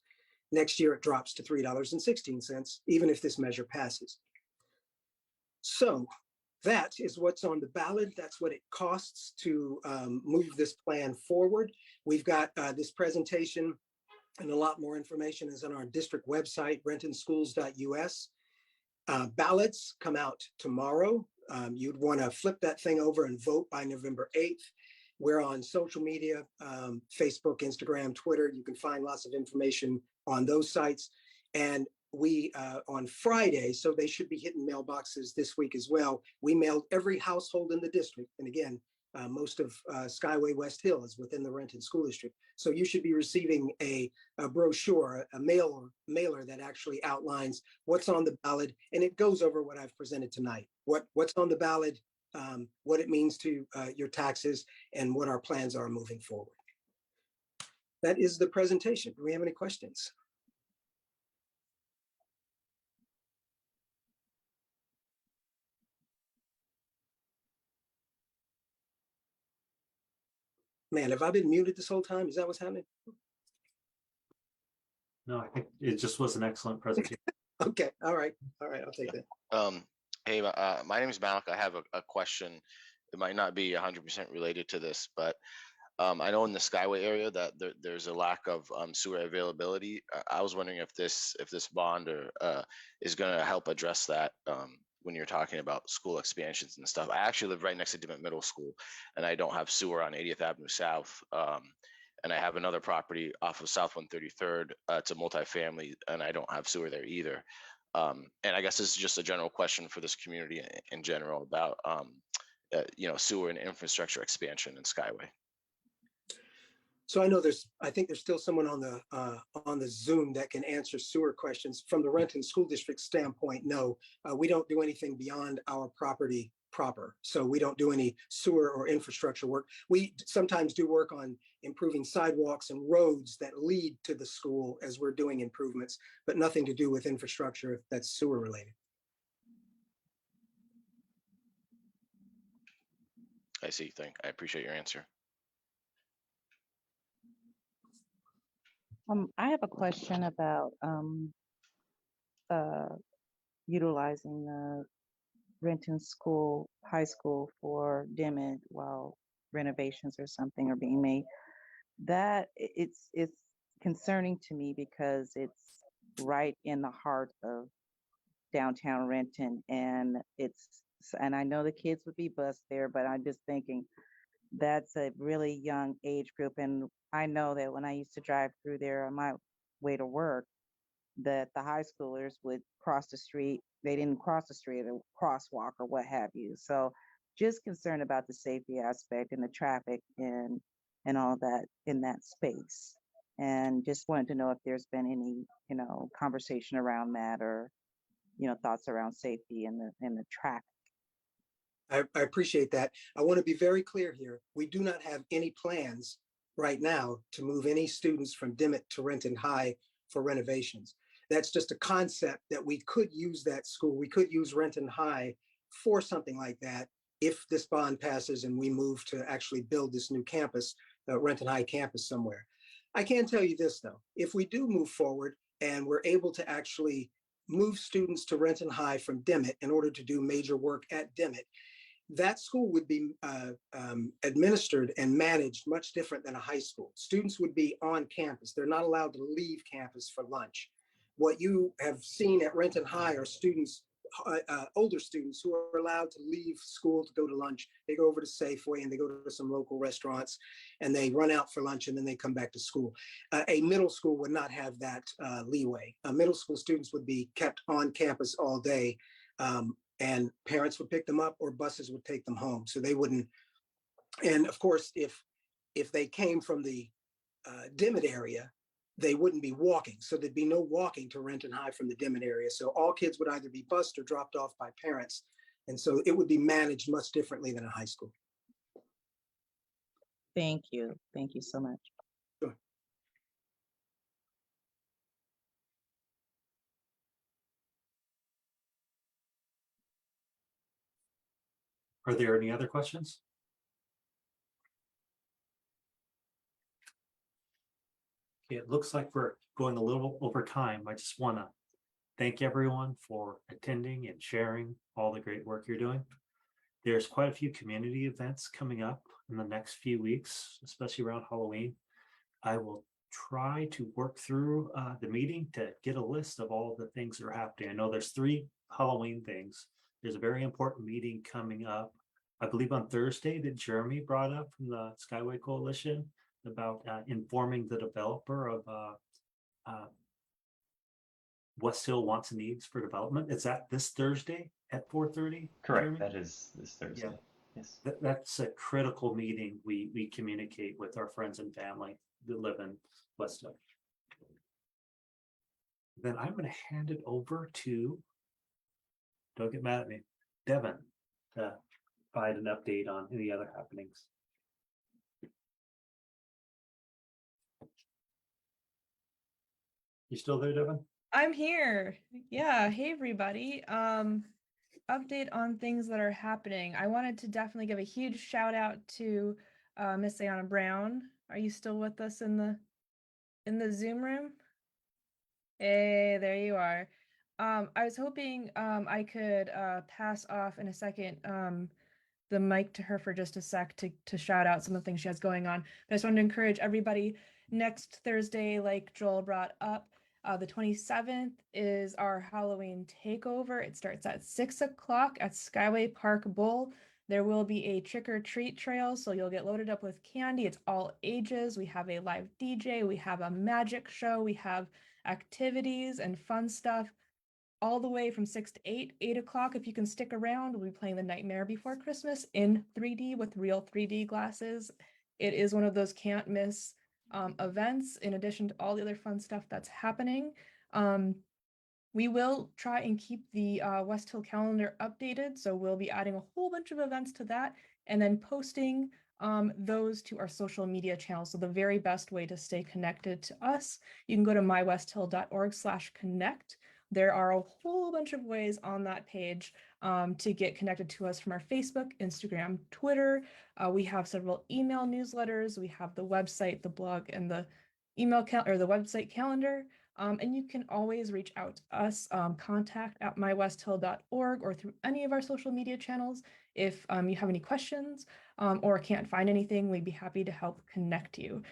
Next year, it drops to $3.16, even if this measure passes. So that is what's on the ballot. That's what it costs to move this plan forward. We've got this presentation and a lot more information is on our district website, rentonschools.us. Ballots come out tomorrow. You'd want to flip that thing over and vote by November 8th. We're on social media, Facebook, Instagram, Twitter. You can find lots of information on those sites. And we, on Friday, so they should be hitting mailboxes this week as well. We mailed every household in the district. And again, most of Skyway West Hill is within the Renton School District. So you should be receiving a brochure, a mailer that actually outlines what's on the ballot. And it goes over what I've presented tonight, what's on the ballot, what it means to your taxes, and what our plans are moving forward. That is the presentation. Do we have any questions? Man, have I been muted this whole time? Is that what's happening? No, I think it just was an excellent presentation. Okay, all right, I'll take that. Hey, my name is Malik. I have a question. It might not be 100% related to this, but I know in the Skyway area that there's a lack of sewer availability. I was wondering if this bond is going to help address that when you're talking about school expansions and stuff. I actually live right next to Dimmitt Middle School, and I don't have sewer on 80th Avenue South. And I have another property off of South 133rd. It's a multifamily, and I don't have sewer there either. And I guess this is just a general question for this community in general about sewer and infrastructure expansion in Skyway. So I think there's still someone on the Zoom that can answer sewer questions. From the Renton School District standpoint, no, we don't do anything beyond our property proper. So we don't do any sewer or infrastructure work. We sometimes do work on improving sidewalks and roads that lead to the school as we're doing improvements, but nothing to do with infrastructure that's sewer related. I see. I appreciate your answer. I have a question about utilizing the Renton High School for Dimmitt while renovations or something are being made. That it's concerning to me because it's right in the heart of downtown Renton, and I know the kids would be bused there, but I'm just thinking that's a really young age group. And I know that when I used to drive through there on my way to work, that the high schoolers would cross the street. They didn't cross the street, a crosswalk or what have you. So just concerned about the safety aspect and the traffic and all that in that space. And just wanted to know if there's been any, conversation around that or, thoughts around safety and the traffic. I appreciate that. I want to be very clear here. We do not have any plans right now to move any students from Dimmitt to Renton High for renovations. That's just a concept that we could use that school. We could use Renton High for something like that if this bond passes and we move to actually build this new campus, the Renton High campus somewhere. I can tell you this though, if we do move forward and we're able to actually move students to Renton High from Dimmitt in order to do major work at Dimmitt, that school would be administered and managed much different than a high school. Students would be on campus. They're not allowed to leave campus for lunch. What you have seen at Renton High are students, older students who are allowed to leave school to go to lunch. They go over to Safeway and they go to some local restaurants and they run out for lunch and then they come back to school. A middle school would not have that leeway. Middle school students would be kept on campus all day. And parents would pick them up or buses would take them home. So they wouldn't. And of course, if they came from the Dimmitt area, they wouldn't be walking. So there'd be no walking to Renton High from the Dimmitt area. So all kids would either be bused or dropped off by parents. And so it would be managed much differently than a high school. Thank you. Thank you so much. Sure. Are there any other questions? Okay, it looks like we're going a little over time. I just want to thank everyone for attending and sharing all the great work you're doing. There's quite a few community events coming up in the next few weeks, especially around Halloween. I will try to work through the meeting to get a list of all the things that are happening. I know there's 3 Halloween things. There's a very important meeting coming up, I believe on Thursday, that Jeremy brought up from the Skyway Coalition about informing the developer of West Hill wants and needs for development. Is that this Thursday at 4:30? Correct. Jeremy? That is this Thursday. Yeah. Yes. That's a critical meeting. We communicate with our friends and family that live in West Hill. Then I'm going to hand it over to, don't get mad at me, Devin, to provide an update on any other happenings. You still there, Devin? I'm here. Yeah. Hey, everybody. Update on things that are happening. I wanted to definitely give a huge shout out to Miss Ayana Brown. Are you still with us in the Zoom room? Hey, there you are. I was hoping I could pass off in a second the mic to her for just a sec to shout out some of the things she has going on. But I just wanted to encourage everybody next Thursday, like Joel brought up, the 27th is our Halloween takeover. It starts at 6 o'clock at Skyway Park Bowl. There will be a trick or treat trail, so you'll get loaded up with candy. It's all ages. We have a live DJ. We have a magic show. We have activities and fun stuff all the way from 6 to 8. 8 o'clock, if you can stick around, we'll be playing The Nightmare Before Christmas in 3D with real 3D glasses. It is one of those can't miss events, in addition to all the other fun stuff that's happening. We will try and keep the West Hill calendar updated, so we'll be adding a whole bunch of events to that and then posting those to our social media channels. So the very best way to stay connected to us, you can go to mywesthill.org/connect. There are a whole bunch of ways on that page to get connected to us from our Facebook, Instagram, Twitter. We have several email newsletters. We have the website, the blog, and the email or the website calendar. And you can always reach out to us, contact@mywesthill.org or through any of our social media channels. If you have any questions or can't find anything, we'd be happy to help connect you.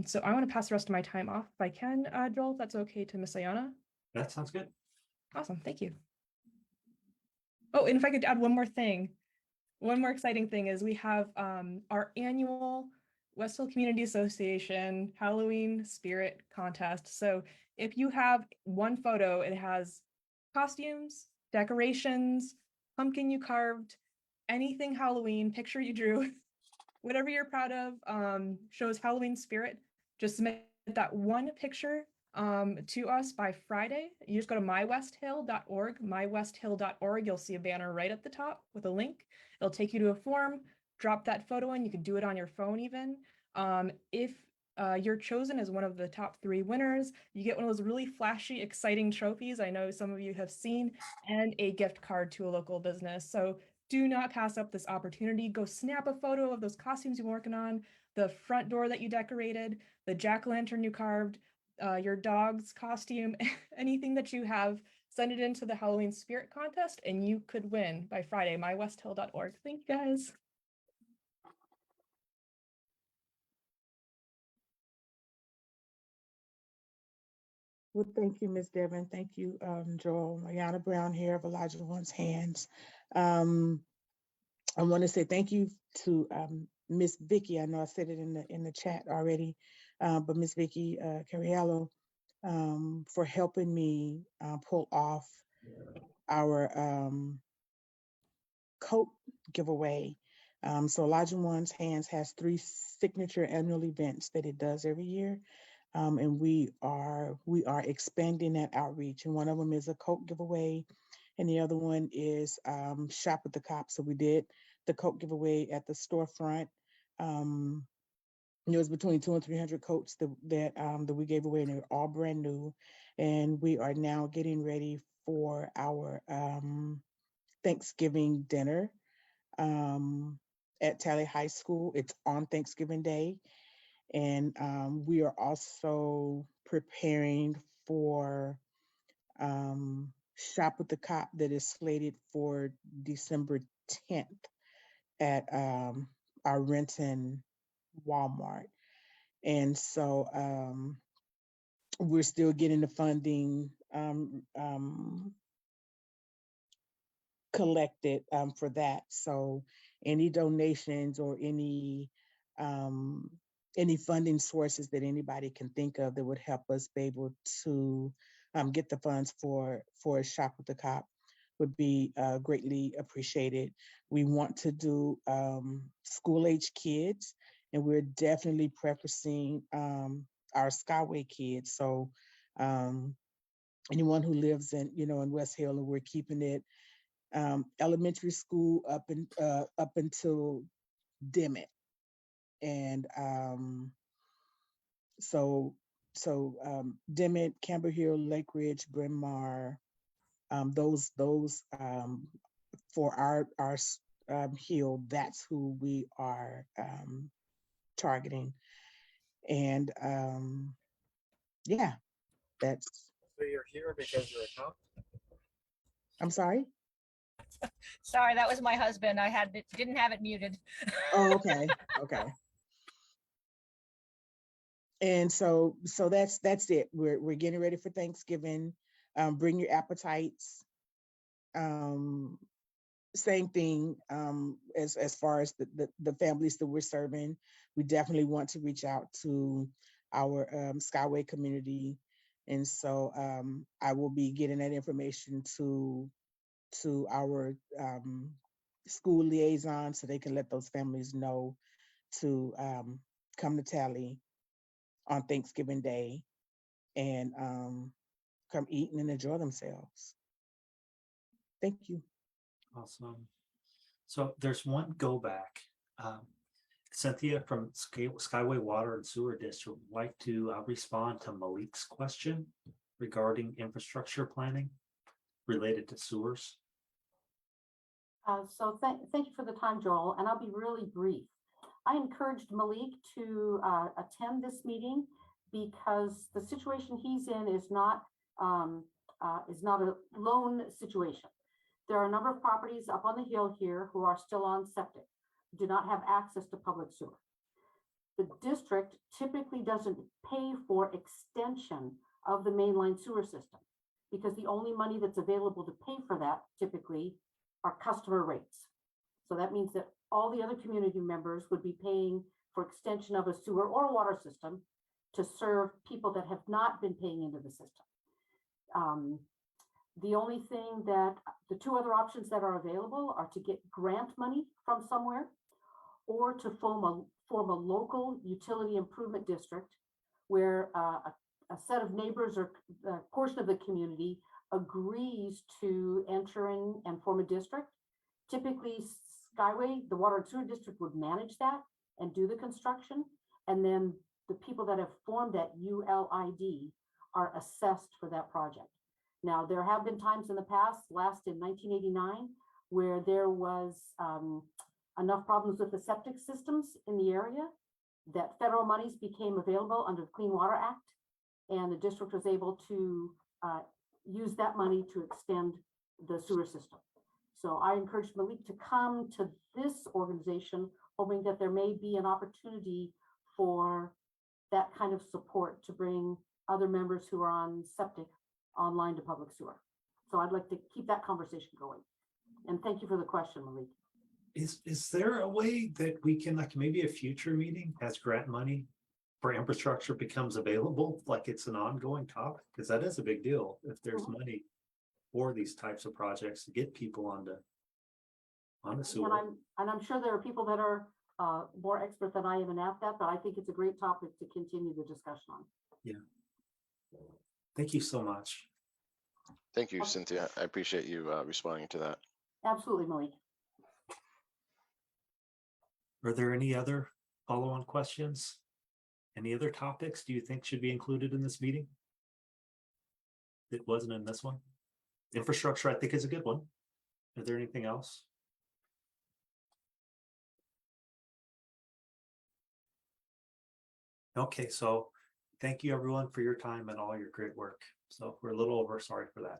So I want to pass the rest of my time off if I can, Joel, if that's okay, to Miss Ayana. That sounds good. Awesome, thank you. Oh, and if I could add one more thing. One more exciting thing is we have our annual West Hill Community Association Halloween Spirit Contest. So if you have one photo, it has costumes, decorations, pumpkin you carved, anything Halloween, picture you drew, whatever you're proud of, shows Halloween spirit. Just submit that one picture to us by Friday. You just go to mywesthill.org, mywesthill.org. You'll see a banner right at the top with a link. It'll take you to a form. Drop that photo in. You can do it on your phone even. If you're chosen as one of the top 3 winners, you get one of those really flashy, exciting trophies I know some of you have seen, and a gift card to a local business. So do not pass up this opportunity. Go snap a photo of those costumes you're working on, the front door that you decorated, the jack-o'-lantern you carved, your dog's costume, anything that you have. Send it into the Halloween Spirit Contest and you could win by Friday, mywesthill.org. Thank you guys. Well, thank you, Ms. Devon. Thank you, Joel. Mariana Brown here of Elijah One's Hands. I want to say thank you to Miss Vicky. I know I said it in the chat already, but Miss Vicky Carriello for helping me pull off our coat giveaway. So Elijah One's Hands has 3 signature annual events that it does every year. And we are expanding that outreach. And one of them is a coat giveaway. And the other one is Shop with the Cops. So we did the coat giveaway at the storefront. It was between 200 and 300 coats that we gave away, and they're all brand new. And we are now getting ready for our Thanksgiving dinner at Tally High School. It's on Thanksgiving Day. And we are also preparing for Shop with the Cop that is slated for December 10th at our Renton Walmart. And so we're still getting the funding collected for that. So any donations or any funding sources that anybody can think of that would help us be able to get the funds for a Shop with the Cop would be greatly appreciated. We want to do school-age kids, and we're definitely preferencing our Skyway kids. So anyone who lives in West Hill, and we're keeping it elementary school up until Dimmitt. And so Dimmitt, Camber Hill, Lake Ridge, Bryn Mawr, those for our hill, that's who we are targeting. And yeah, that's. So you're here because you're a cop? I'm sorry? Sorry, that was my husband. I didn't have it muted. Oh, okay. Okay. And so that's it. We're getting ready for Thanksgiving. Bring your appetites. Same thing as far as the families that we're serving. We definitely want to reach out to our Skyway community. And so I will be getting that information to our school liaison so they can let those families know to come to Tally on Thanksgiving Day and come eat and enjoy themselves. Thank you. Awesome. So there's one go back. Cynthia from Skyway Water and Sewer District would like to respond to Malik's question regarding infrastructure planning related to sewers. So thank you for the time, Joel, and I'll be really brief. I encouraged Malik to attend this meeting because the situation he's in is not a lone situation. There are a number of properties up on the hill here who are still on septic, do not have access to public sewer. The district typically doesn't pay for extension of the mainline sewer system because the only money that's available to pay for that typically are customer rates. So that means that all the other community members would be paying for extension of a sewer or water system to serve people that have not been paying into the system. The only thing that the two other options that are available are to get grant money from somewhere or to form a local utility improvement district where a set of neighbors or a portion of the community agrees to enter in and form a district. Typically, Skyway, the water and sewer district, would manage that and do the construction. And then the people that have formed that ULID are assessed for that project. Now, there have been times in the past, last in 1989, where there was enough problems with the septic systems in the area that federal monies became available under the Clean Water Act. And the district was able to use that money to extend the sewer system. So I encourage Malik to come to this organization, hoping that there may be an opportunity for that kind of support to bring other members who are on septic online to public sewer. So I'd like to keep that conversation going. And thank you for the question, Malik. Is there a way that we can, like maybe a future meeting as grant money for infrastructure becomes available, like it's an ongoing topic? Because that is a big deal if there's money for these types of projects to get people onto sewer. And I'm sure there are people that are more expert than I am in that, but I think it's a great topic to continue the discussion on. Yeah. Thank you so much. Thank you, Cynthia. I appreciate you responding to that. Absolutely, Malik. Are there any other follow-on questions? Any other topics do you think should be included in this meeting? It wasn't in this one. Infrastructure, I think, is a good one. Is there anything else? Okay, so thank you everyone for your time and all your great work. So we're a little over, sorry for that.